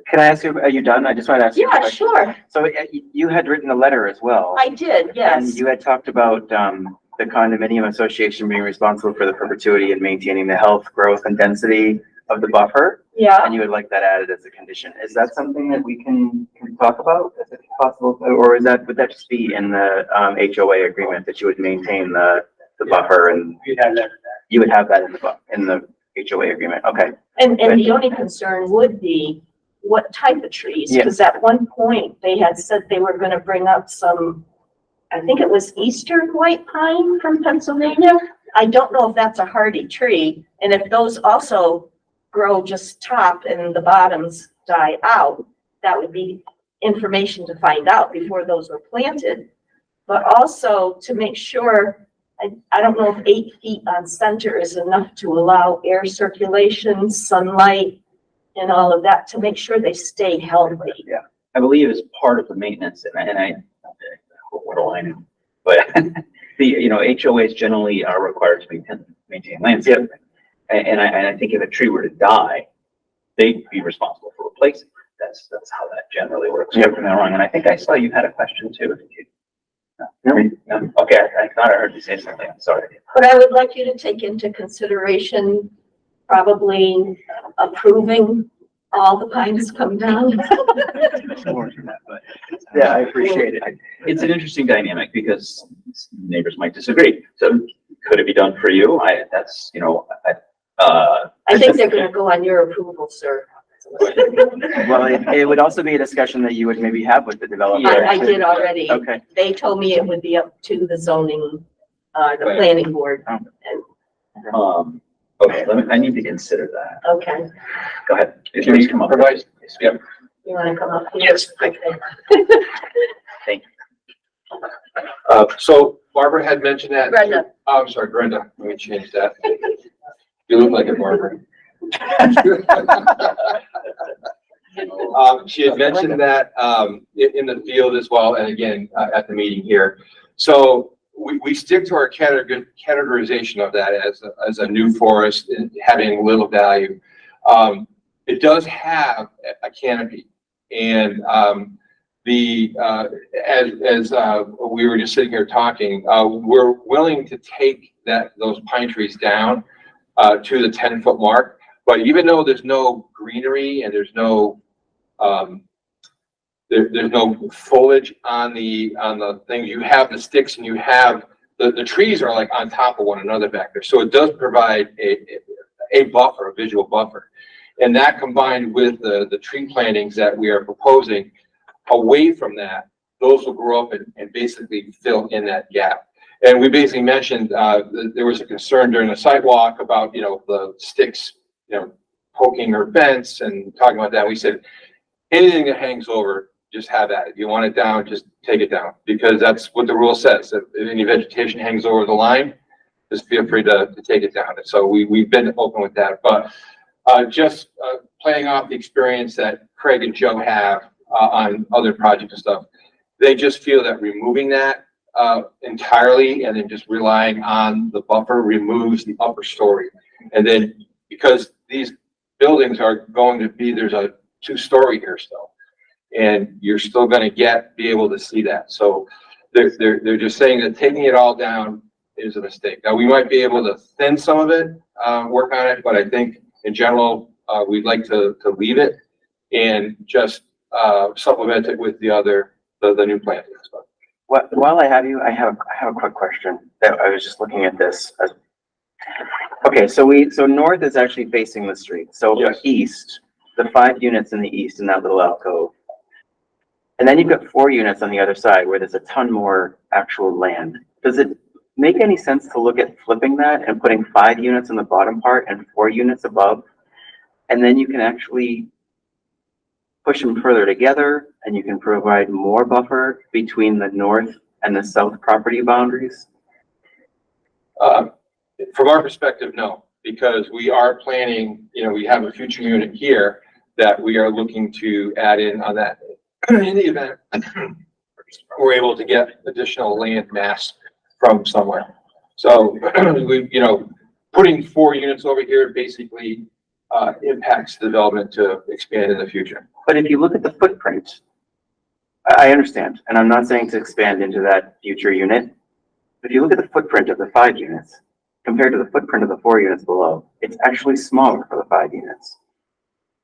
Can I ask you, are you done? I just want to ask you a Yeah, question. sure. So you had written a letter as well. I did, yes. And you had talked about the condominium association being responsible for the perpetuity and maintaining the health, growth, and density of the buffer. Yeah. And you would like that added as a condition. Is that something that we can talk about, if it's possible? Or would that just be in the HOA agreement that you would maintain the buffer and You'd have that. you would have that in the HOA agreement? Okay. And the only concern would be what type of trees, because at one point they had said they were gonna bring up some, I think it was Eastern white pine from Pennsylvania. I don't know if that's a hardy tree, and if those also grow just top and the bottoms die out, that would be information to find out before those were planted. But also to make sure, I don't know if 8 feet on center is enough to allow air circulation, sunlight, and all of that, to make sure they stay healthy. Yeah, I believe as part of the maintenance, and I what do I know? But the, HOAs generally are required to maintain landscaping. And I think if a tree were to die, they'd be responsible for replacing it. That's how that generally works. Correct me if I'm wrong. And I think I saw you had a question too. No? Okay, I thought I heard you say something. I'm sorry. But I would like you to take into consideration probably approving all the pines come down. Yeah, I appreciate it. It's an interesting dynamic because neighbors might disagree. So could it be done for you? I think they're gonna go on your approval, sir. Well, it would also be a discussion that you would maybe have with the developer. I did already. Okay. They told me it would be up to the zoning, the planning board. Okay, I need to consider that. Okay, Go ahead. Please come up. Yep. you wanna come up? Yes. Okay. Thank you. So Barbara had mentioned that. Brenda. Oh, I'm sorry, Brenda. Let me change that. You look like a Barbara. She had mentioned that, in the field as well, and again, at the meeting here. So we stick to our categorization of that as a new forest and having little value. It does have a canopy, and, as we were just sitting here talking, we're willing to take those pine trees down, to the 10-foot mark. But even though there's no greenery and there's no, there's no foliage on the thing, you have the sticks and you have the trees are like on top of one another back there. So it does provide a buffer, a visual buffer. And that combined with the tree plantings that we are proposing away from that, those will grow up and basically fill in that gap. And we basically mentioned, there was a concern during the sidewalk about, the sticks, poking our fence and talking about that. We said, anything that hangs over, just have that. If you want it down, just take it down, because that's what the rule says. If any vegetation hangs over the line, just feel free to take it down. And so we've been open with that, but just playing off the experience that Craig and Joe have on other projects and stuff, they just feel that removing that entirely and then just relying on the buffer removes the upper story. And then because these buildings are going to be, there's a 2-story here still, and you're still going to be able to see that. So they're just saying that taking it all down is a mistake. Now we might be able to thin some of it, work on it, but I think in general, we'd like to leave it and just supplement it with the new plantings. While I have you, I have a quick question that I was just looking at this. Okay, so north is actually facing the street. So Yes. East, the 5 units in the east in that little alcove. And then you've got 4 units on the other side where there's a ton more actual land. Does it make any sense to look at flipping that and putting 5 units in the bottom part and 4 units above? And then you can actually push them further together and you can provide more buffer between the north and the south property boundaries? From our perspective, no, because we are planning, we have a future unit here that we are looking to add in on that. In the event we're able to get additional land mass from somewhere. So putting 4 units over here basically impacts development to expand in the future. But if you look at the footprint, I understand, and I'm not saying to expand into that future unit. If you look at the footprint of the 5 units compared to the footprint of the 4 units below, it's actually smaller for the 5 units.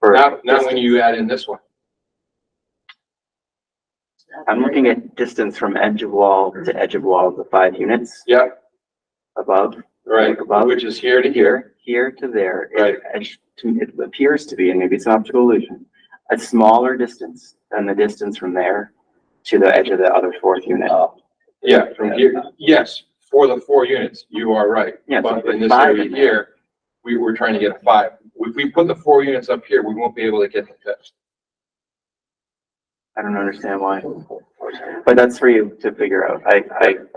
Not when you add in this one. I'm looking at distance from edge of wall to edge of wall of the 5 units. Yeah. Above. Right, above, which is here to here. Here to there. Right. It appears to be, and maybe it's an optical illusion, a smaller distance than the distance from there to the edge of the other 4th unit. Yeah, from here, yes, for the 4 units, you are right. Yeah, But so in this 5 area in there. here, we were trying to get a 5. If we put the 4 units up here, we won't be able to get the 5th. I don't understand why, but that's for you to figure out. I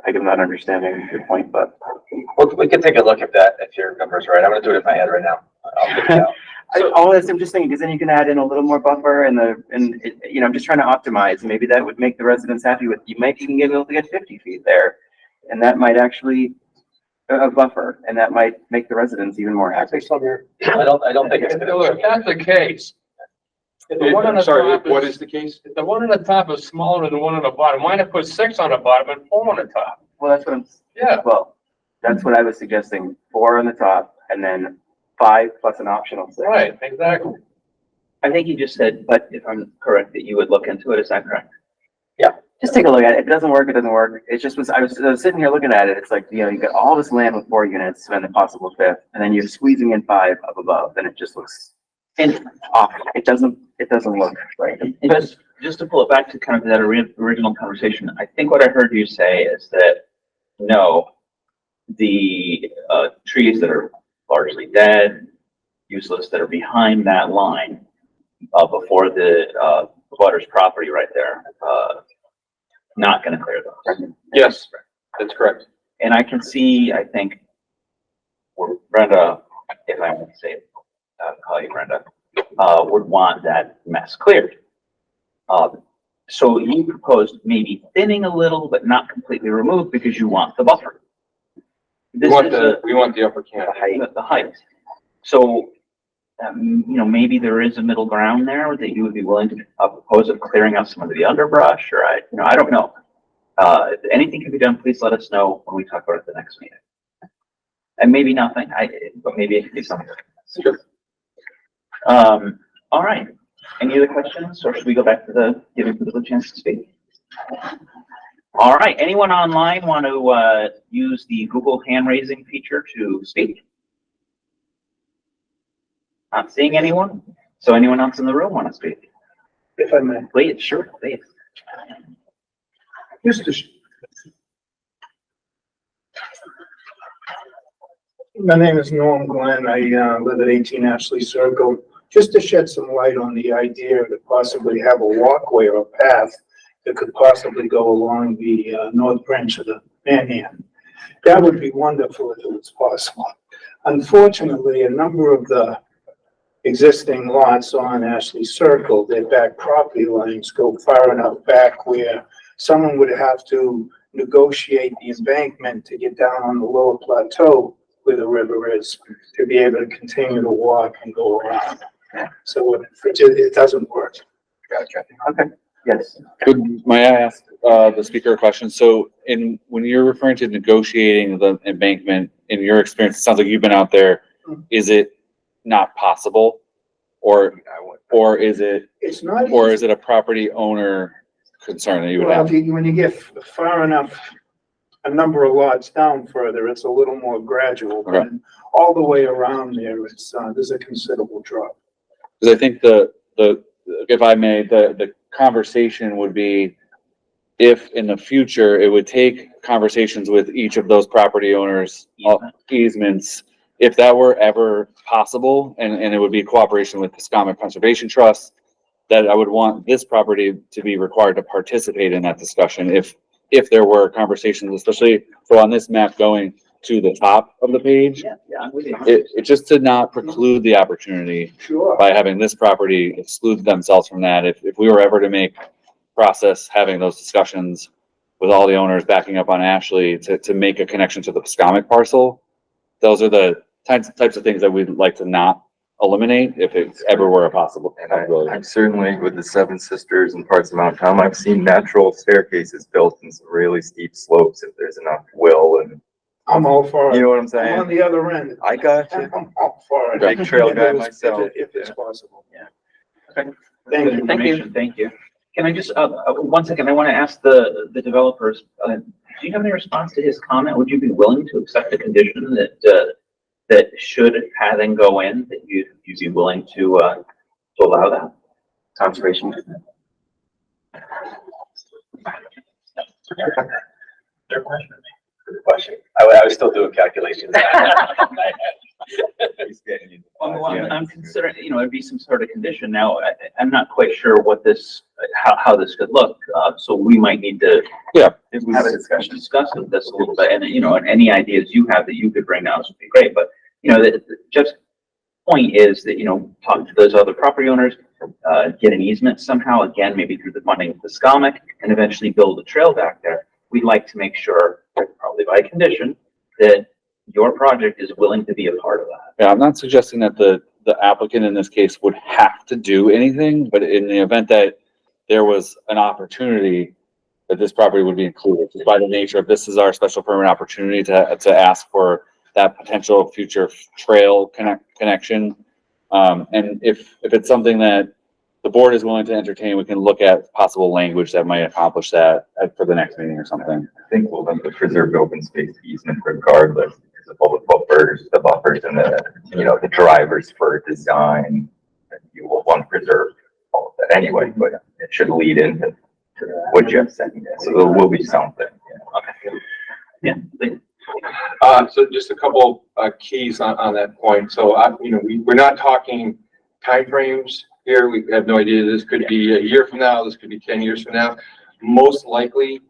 am not understanding your point, but. Well, we can take a look at that if your number's right. I'm gonna do it in my head right now. I'll figure it out. All this, I'm just thinking, because then you can add in a little more buffer and I'm just trying to optimize. Maybe that would make the residents happy with, you might even be able to get 50 feet there. And that might actually, a buffer, and that might make the residents even more happy. I don't think it's gonna work. If that's the case, if the one on the Sorry, top what is the case? if the one on the top is smaller than the one on the bottom, why not put 6 on the bottom and 4 on the top? Well, that's what Yeah. well, that's what I was suggesting, 4 on the top and then 5 plus an optional 6. Right, exactly. I think you just said, but if I'm correct, that you would look into it, is that correct? Just take a look at it. If it doesn't work, it doesn't work. It just was, I was sitting here looking at it. It's like, you got all this land with 4 units and the possible 5th, and then you're squeezing in 5 up above, and it just looks off. It doesn't look right. Just to pull it back to kind of that original conversation, I think what I heard you say is that, no, the trees that are largely dead, useless, that are behind that line, before the butter's property right there, not gonna clear those. Yes, that's correct. And I can see, I think, where Brenda, if I want to say, call you Brenda, would want that mess cleared. So you proposed maybe thinning a little, but not completely removed because you want the buffer. We want the upper canopy. The height. So, maybe there is a middle ground there that you would be willing to propose of clearing out some of the underbrush, or I don't know. If anything can be done, please let us know when we talk about it at the next meeting. And maybe nothing, but maybe it could be something. Sure. All right. Any other questions, or should we go back to giving people a chance to speak? All right. Anyone online want to use the Google hand raising feature to speak? Not seeing anyone. So anyone else in the room want to speak? If I may. Please, sure, please. My name is Norm Glenn. I live at 18 Ashley Circle. Just to shed some light on the idea to possibly have a walkway or a path that could possibly go along the north branch of the Manhattan. That would be wonderful if it was possible. Unfortunately, a number of the existing lots on Ashley Circle, their back property lines go far enough back where someone would have to negotiate the embankment to get down on the lower plateau where the river is, to be able to continue to walk and go around. So it doesn't work. Gotcha. Okay. Yes. May I ask the speaker a question? So when you're referring to negotiating the embankment, in your experience, it sounds like you've been out there, is it not possible? Or is it, It's not. or is it a property owner concern that you would have? When you get far enough, a number of lots down further, it's a little more gradual, but all the way around there, it's, there's a considerable drop. Because I think if I may, the conversation would be, if in the future, it would take conversations with each of those property owners, easements, if that were ever possible, and it would be cooperation with the Scomic Conservation Trust, that I would want this property to be required to participate in that discussion if there were conversations, especially so on this map going to the top of the page. I'm with you. It just to not preclude the opportunity by having this property exclude themselves from that. If we were ever to make process having those discussions with all the owners backing up on Ashley to make a connection to the Scomic parcel, those are the types of things that we'd like to not eliminate if it ever were a possible. And I'm certainly with the Seven Sisters and parts of Mount Tom, I've seen natural staircases built in some really steep slopes if there's enough will and. I'm all for it. You know what I'm saying? I'm on the other end. I got you. I'm all for it. Big trail guy myself. If it's possible. Yeah. Okay. Thank you. Thank you. Can I just, 1 second, I want to ask the developers, do you have any response to his comment? Would you be willing to accept a condition that should pathing go in, that you'd be willing to allow that? Conservation. Their question. Good question. I was still doing calculations. I'm considering, it'd be some sort of condition. Now, I'm not quite sure what how this could look. So we might need to have a discussion, discuss this a little bit. And, and any ideas you have that you could bring down would be great. But, Jeff's point is that, talk to those other property owners, get an easement somehow, again, maybe through the funding of the Scomic, and eventually build a trail back there. We'd like to make sure, probably by condition, that your project is willing to be a part of that. Yeah, I'm not suggesting that the applicant in this case would have to do anything, but in the event that there was an opportunity that this property would be included, just by the nature of this is our special permit opportunity to ask for that potential future trail connection. And if it's something that the board is willing to entertain, we can look at possible language that might accomplish that for the next meeting or something. I think we'll have to preserve open space easement regardless, because of all the buffers and the drivers for design. You will want to preserve all of that anyway, but it should lead into what Jeff said. So there will be something. Yeah. So just a couple keys on that point. So we're not talking timeframes here. We have no idea. This could be a year from now. This could be 10 years from now. Most likely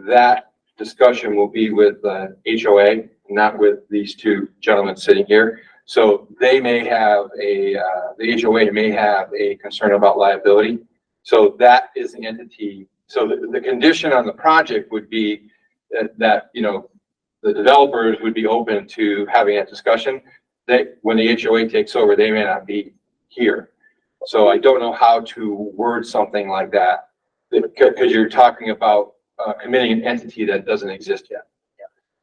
that discussion will be with HOA, not with these two gentlemen sitting here. So they may have the HOA may have a concern about liability. So that is the entity. So the condition on the project would be that, you know, the developers would be open to having that discussion. That when the HOA takes over, they may not be here. So I don't know how to word something like that, because you're talking about committing an entity that doesn't exist yet.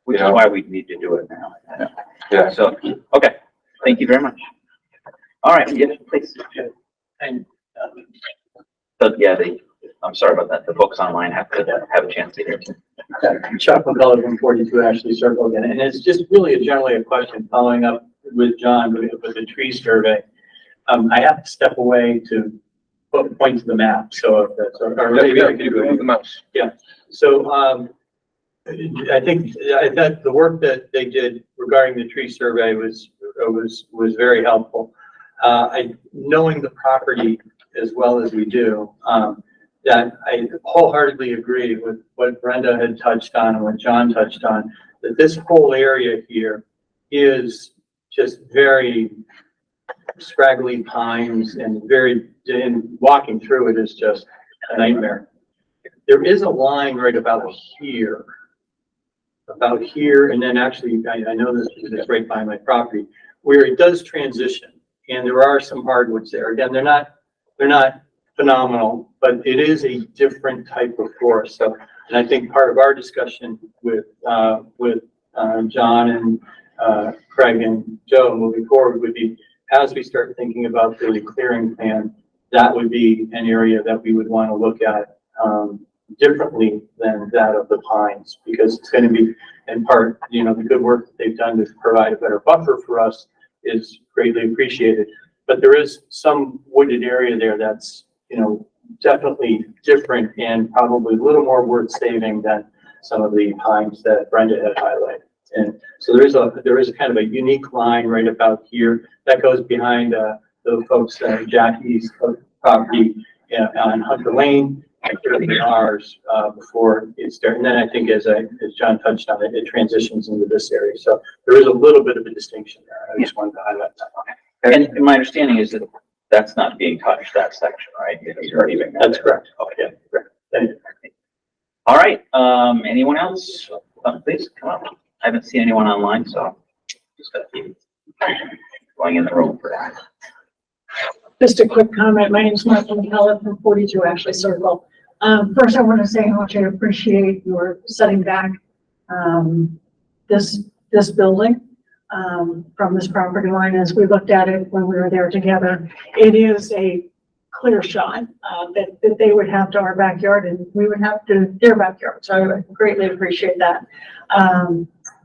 Which is why we need to do it now. Yeah. So, okay, thank you very much. All right, yes, please. And, So, yeah, I'm sorry about that. The folks online have to have a chance to hear. Chuck McCullough from 42 Ashley Circle again, and it's just really generally a question following up with John with the tree survey. I have to step away to point to the map, so if that's, or maybe I can do the mouse. Yeah, so, I think that the work that they did regarding the tree survey was very helpful. Knowing the property as well as we do, that I wholeheartedly agree with what Brenda had touched on and what John touched on, that this whole area here is just very scraggly pines and walking through it is just a nightmare. There is a line right about here, and then actually, I know this is right by my property, where it does transition, and there are some hardwoods there. Again, they're not phenomenal, but it is a different type of forest. So, and I think part of our discussion with John and Craig and Joe moving forward would be, as we start thinking about the clearing plan, that would be an area that we would want to look at differently than that of the pines, because it's going to be, in part, you know, the good work that they've done to provide a better buffer for us is greatly appreciated. But there is some wooded area there that's, you know, definitely different and probably a little more worth saving than some of the pines that Brenda had highlighted. And so there is a kind of a unique line right about here that goes behind the folks, Jackie's property on Hunter Lane, and certainly ours before it starts. And then I think as John touched on it, it transitions into this area. So there is a little bit of a distinction there. I just wanted to highlight that. And my understanding is that that's not being touched, that section, right? That's correct. Okay, yeah, great. Thank you. All right, anyone else? Please come up. I haven't seen anyone online, so just gotta keep going in the room for that. Just a quick comment. My name is Martha McCullough from 42 Ashley Circle. First, I want to say how much I appreciate your setting back this building from this property line. As we looked at it when we were there together, it is a clear shot that they would have to our backyard and we would have to their backyard. So I greatly appreciate that.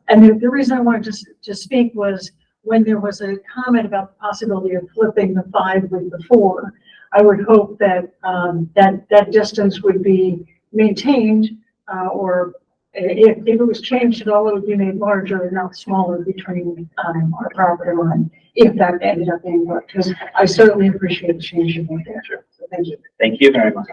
And the reason I wanted to speak was when there was a comment about the possibility of flipping the 5 with the 4, I would hope that that distance would be maintained, or if it was changed at all, it would be made larger and not smaller between our property line, if that ended up being worked. Because I certainly appreciate the change you made there. Sure. So thank you. Thank you very much.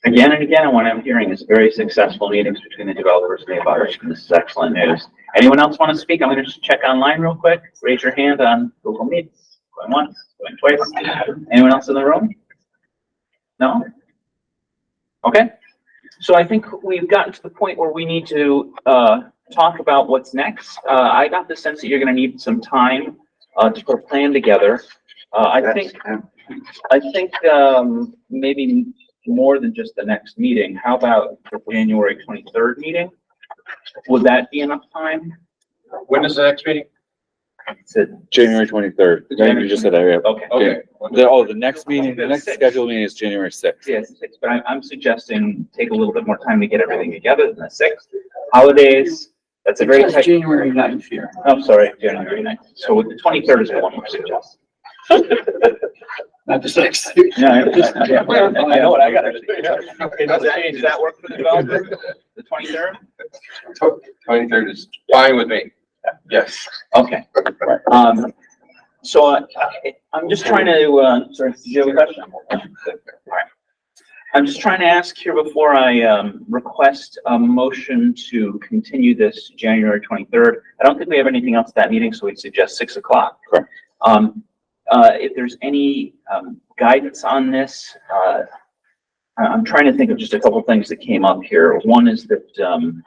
Again and again, what I'm hearing is very successful meetings between the developers and the abutters, and this is excellent news. Anyone else want to speak? I'm going to just check online real quick. Raise your hand on Google Meets. Going once, going twice. Anyone else in the room? No? Okay. So I think we've gotten to the point where we need to talk about what's next. I got the sense that you're going to need some time to put a plan together. I think maybe more than just the next meeting. How about the January 23rd meeting? Would that be enough time? When is the next meeting? January 23rd. You just said that, yeah. Okay. The next meeting, the next scheduled meeting is January 6th. Yes, 6th, but I'm suggesting take a little bit more time to get everything together than the 6th. Holidays, that's a very tight. January 9th here. I'm sorry, January 9th. So the 23rd is the one we're suggesting. Not the 6th. No, I know what I gotta do. Okay, does that work for the developer? The 23rd? 23rd is fine with me. Yes. Okay. So I'm just trying to, sorry, did you have a question? All right. I'm just trying to ask here before I request a motion to continue this January 23rd. I don't think we have anything else at that meeting, so we'd suggest 6 o'clock. Correct. If there's any guidance on this, I'm trying to think of just a couple things that came up here. One is that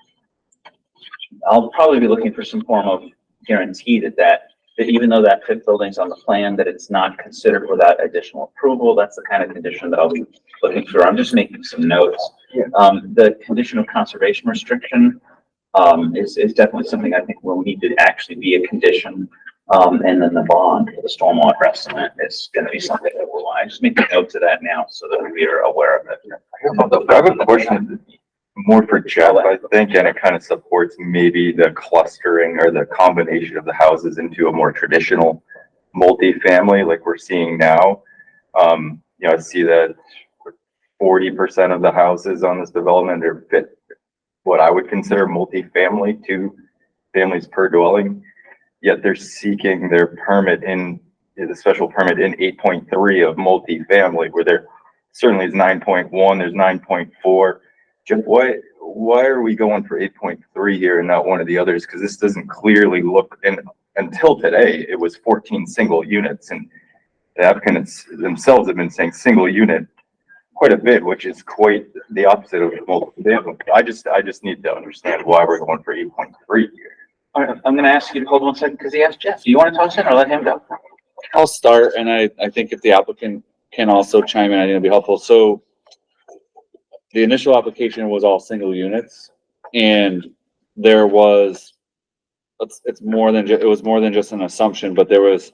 I'll probably be looking for some form of guarantee that even though that fifth building's on the plan, that it's not considered without additional approval. That's the kind of condition that I'll be looking for. I'm just making some notes. Yeah. The condition of conservation restriction is definitely something I think will need to actually be a condition. And then the bond for the stormwater estimate is going to be something that I just make a note to that now so that we are aware of it. I have a question more for Jeff, I think, and it kind of supports maybe the clustering or the combination of the houses into a more traditional multifamily like we're seeing now. I see that 40% of the houses on this development are fit what I would consider multifamily, 2 families per dwelling. Yet they're seeking their permit in the special permit in 8.3 of multifamily, where there certainly is 9.1, there's 9.4. Jeff, why are we going for 8.3 here and not one of the others? Because this doesn't clearly look, and until today, it was 14 single units, and the applicants themselves have been saying single unit quite a bit, which is quite the opposite of multifamily. I just need to understand why we're going for 8.3 here. All right, I'm going to ask you to hold 1 second because he asked Jeff. Do you want to toss in or let him go? I'll start, and I think if the applicant can also chime in, I think it'd be helpful. So the initial application was all single units, and there was, it was more than just an assumption, but there was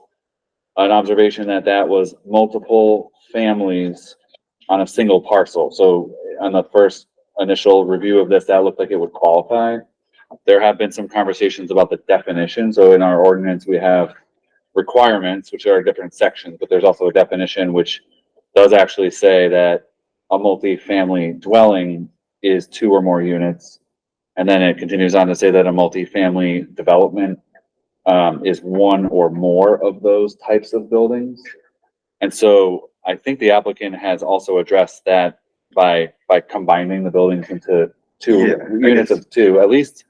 an observation that was multiple families on a single parcel. So on the first initial review of this, that looked like it would qualify. There have been some conversations about the definition. So in our ordinance, we have requirements, which are different sections, but there's also a definition which does actually say that a multifamily dwelling is 2 or more units. And then it continues on to say that a multifamily development is 1 or more of those types of buildings. And so I think the applicant has also addressed that by combining the buildings into 2 units of 2, at least.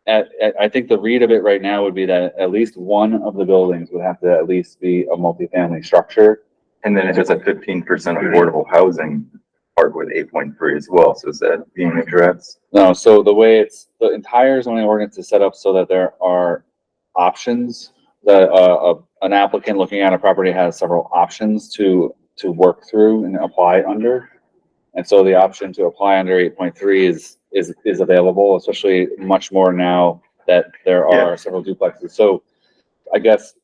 I think the read of it right now would be that at least one of the buildings would have to at least be a multifamily structure. And then it's a 15% affordable housing part with 8.3 as well. So is that being addressed? No, so the way the entire zoning ordinance is set up so that there are options that an applicant looking at a property has several options to work through and apply under. And so the option to apply under 8.3 is available, especially much more now that there are several duplexes. So I guess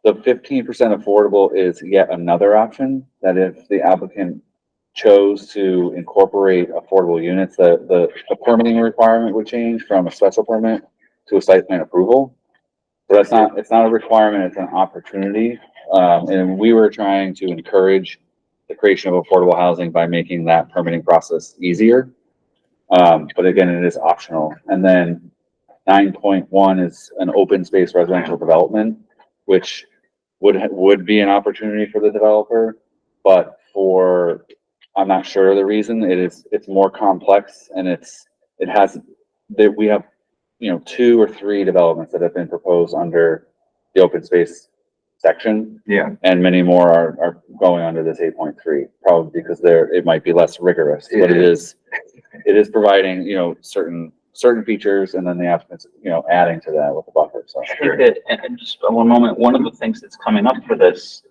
the 15% affordable is yet another option that if the applicant chose to incorporate affordable units, the permitting requirement would change from a special permit to a site plan approval. So it's not a requirement, it's an opportunity. And we were trying to encourage the creation of affordable housing by making that permitting process easier. But again, it is optional. And then 9.1 is an open space residential development, which would be an opportunity for the developer, but I'm not sure of the reason. It's more complex, and we have 2 or 3 developments that have been proposed under the open space section. Yeah. And many more are going under this 8.3, probably because it might be less rigorous, but it is providing, certain features, and then the applicants, adding to that with the buffer. So I think that, and just one moment, one of the things that's coming up for this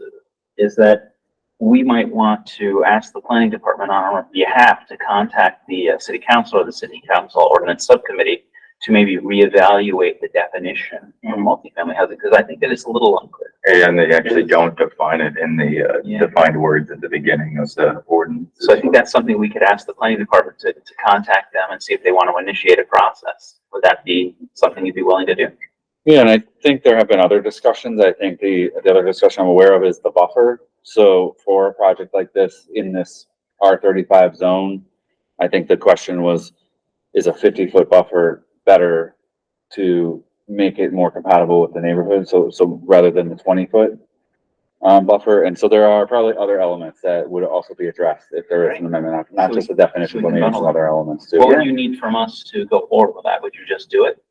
is that we might want to ask the planning department on our behalf to contact the city council or the city council ordinance subcommittee to maybe reevaluate the definition of multifamily housing, because I think that it's a little unclear. And they actually don't define it in the defined words at the beginning of the ordinance. So I think that's something we could ask the planning department to contact them and see if they want to initiate a process. Would that be something you'd be willing to do? yeah, and I think there have been other discussions. I think the other discussion I'm aware of is the buffer. So for a project like this in this R35 zone, I think the question was, is a 50-foot buffer better to make it more compatible with the neighborhood? So rather than the 20-foot, buffer. And so there are probably other elements that would also be addressed if there is an amendment, not just the definition, but maybe some other elements too. What would you need from us to go forward with that? Would you just do it?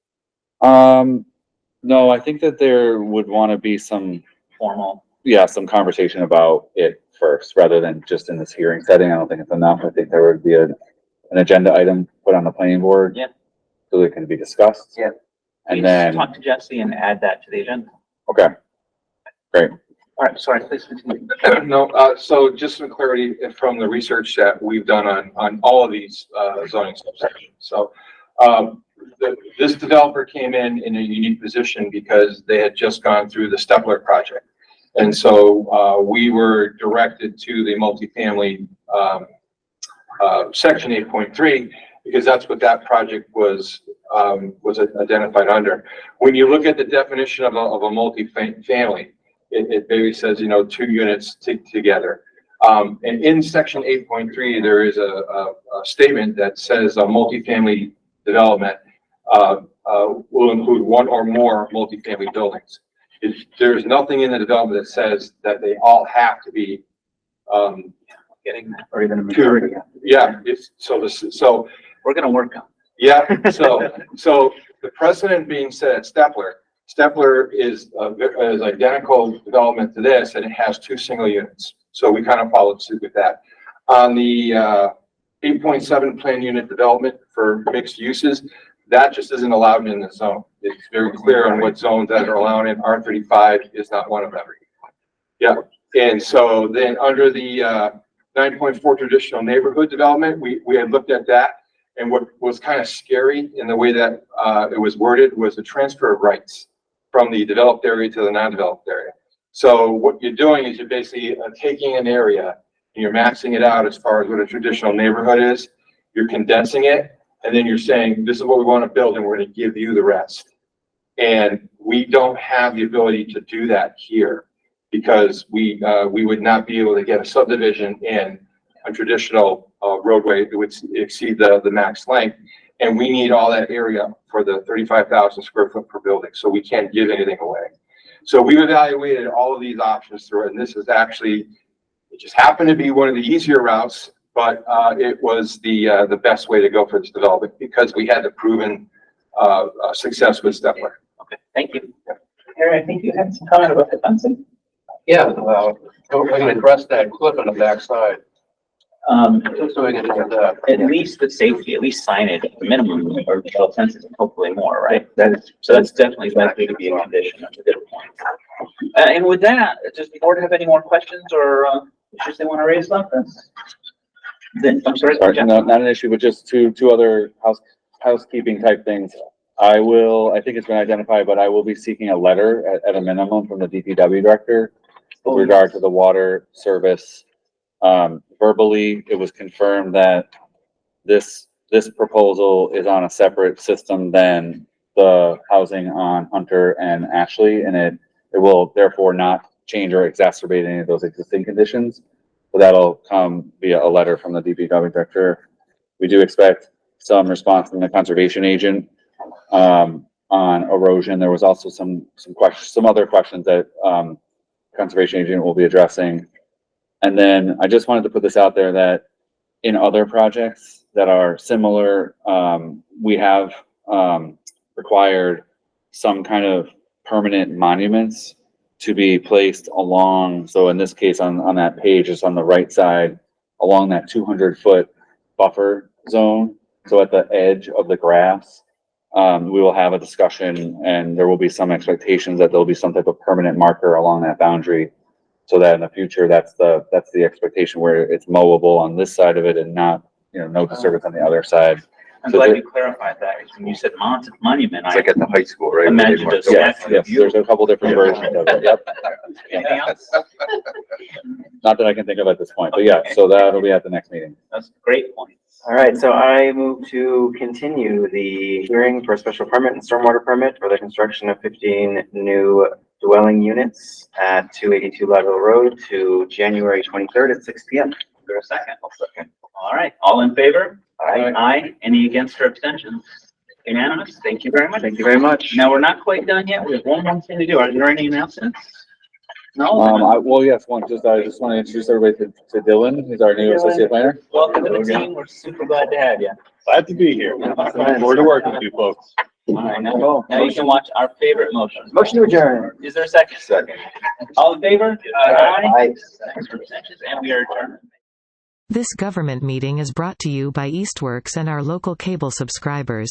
No, I think that there would want to be some Formal? yeah, some conversation about it first, rather than just in this hearing setting. I don't think it's enough. I think there would be an agenda item put on the planning board. Yeah. So it can be discussed. Yeah. And Please then, talk to Jesse and add that to the agenda. okay, great. All right, sorry, please continue. No, so just some clarity from the research that we've done on all of these, zoning subsections. So, this developer came in a unique position because they had just gone through the Stepler project. And so, we were directed to the multifamily, section 8.3, because that's what that project was identified under. When you look at the definition of a multifamily, it maybe says, 2 units together. And in section 8.3, there is a statement that says a multifamily development will include 1 or more multifamily buildings. There's nothing in the development that says that they all have to be Getting that, or even a majority. yeah, so We're gonna work on. yeah, so the precedent being set at Stepler is identical development to this, and it has 2 single units. So we kind of followed suit with that. On the 8.7 plan unit development for mixed uses, that just isn't allowed in the zone. It's very clear on what zones that are allowed in. R35 is not one of them. Yeah, and so then under the 9.4 traditional neighborhood development, we had looked at that. And what was kind of scary in the way that it was worded was the transfer of rights from the developed area to the non-developed area. So what you're doing is you're basically taking an area and you're maxing it out as far as what a traditional neighborhood is. You're condensing it, and then you're saying, this is what we want to build, and we're going to give you the rest. And we don't have the ability to do that here because we would not be able to get a subdivision in a traditional roadway that would exceed the max length. And we need all that area for the 35,000 square foot per building. So we can't give anything away. So we've evaluated all of these options through it. And this is actually, it just happened to be one of the easier routes, but it was the best way to go for this development because we had the proven success with Stepler. Okay, thank you. Harry, I think you had some comment about the fencing. Yeah, well, we're going to address that cliff on the backside. So we can do that. At least the safety, at least signage, at the minimum, or develop fences, and hopefully more, right? So that's definitely likely to be a condition. That's a good point. And with that, does the board have any more questions or issues they want to raise about this? Then, I'm sorry. No, not an issue, but just two other housekeeping type things. I think it's been identified, but I will be seeking a letter at a minimum from the DPW director with regard to the water service. Verbally, it was confirmed that this proposal is on a separate system than the housing on Hunter and Ashley, and it will therefore not change or exacerbate any of those existing conditions. So that'll come via a letter from the DPW director. We do expect some response from the conservation agent on erosion. There was also some other questions that conservation agent will be addressing. And then I just wanted to put this out there that in other projects that are similar, we have required some kind of permanent monuments to be placed along. So in this case, on that page, it's on the right side, along that 200-foot buffer zone. So at the edge of the grass, we will have a discussion, and there will be some expectations that there'll be some type of permanent marker along that boundary. So that in the future, that's the expectation where it's mowable on this side of it and not, no disturbance on the other side. I'm glad you clarified that. When you said monument, It's like at the high school, right? Imagine just. Yes, there's a couple different versions of it. Yep. Anything else? Not that I can think of at this point, but yeah, so that'll be at the next meeting. That's a great point. All right, so I move to continue the hearing for a special permit and stormwater permit for the construction of 15 new dwelling units at 282 Lauderdale Road to January 23rd at 6 p.m. Is there a second? I'll second. All right, all in favor? Aye. Aye. Any against or abstentions? Unanimous. Thank you very much. Thank you very much. Now, we're not quite done yet. We have one more thing to do. Are there any announcements? Well, yes, I just want to introduce everybody to Dylan. He's our new associate planner. Welcome to the team. We're super glad to have you. Glad to be here. Looking forward to working with you folks. All right, now you can watch our favorite motions. Motion to adjourn. Is there a second? Second. All in favor? Aye. Thanks for abstentions, and we are adjourned. This government meeting is brought to you by Eastworks and our local cable subscribers.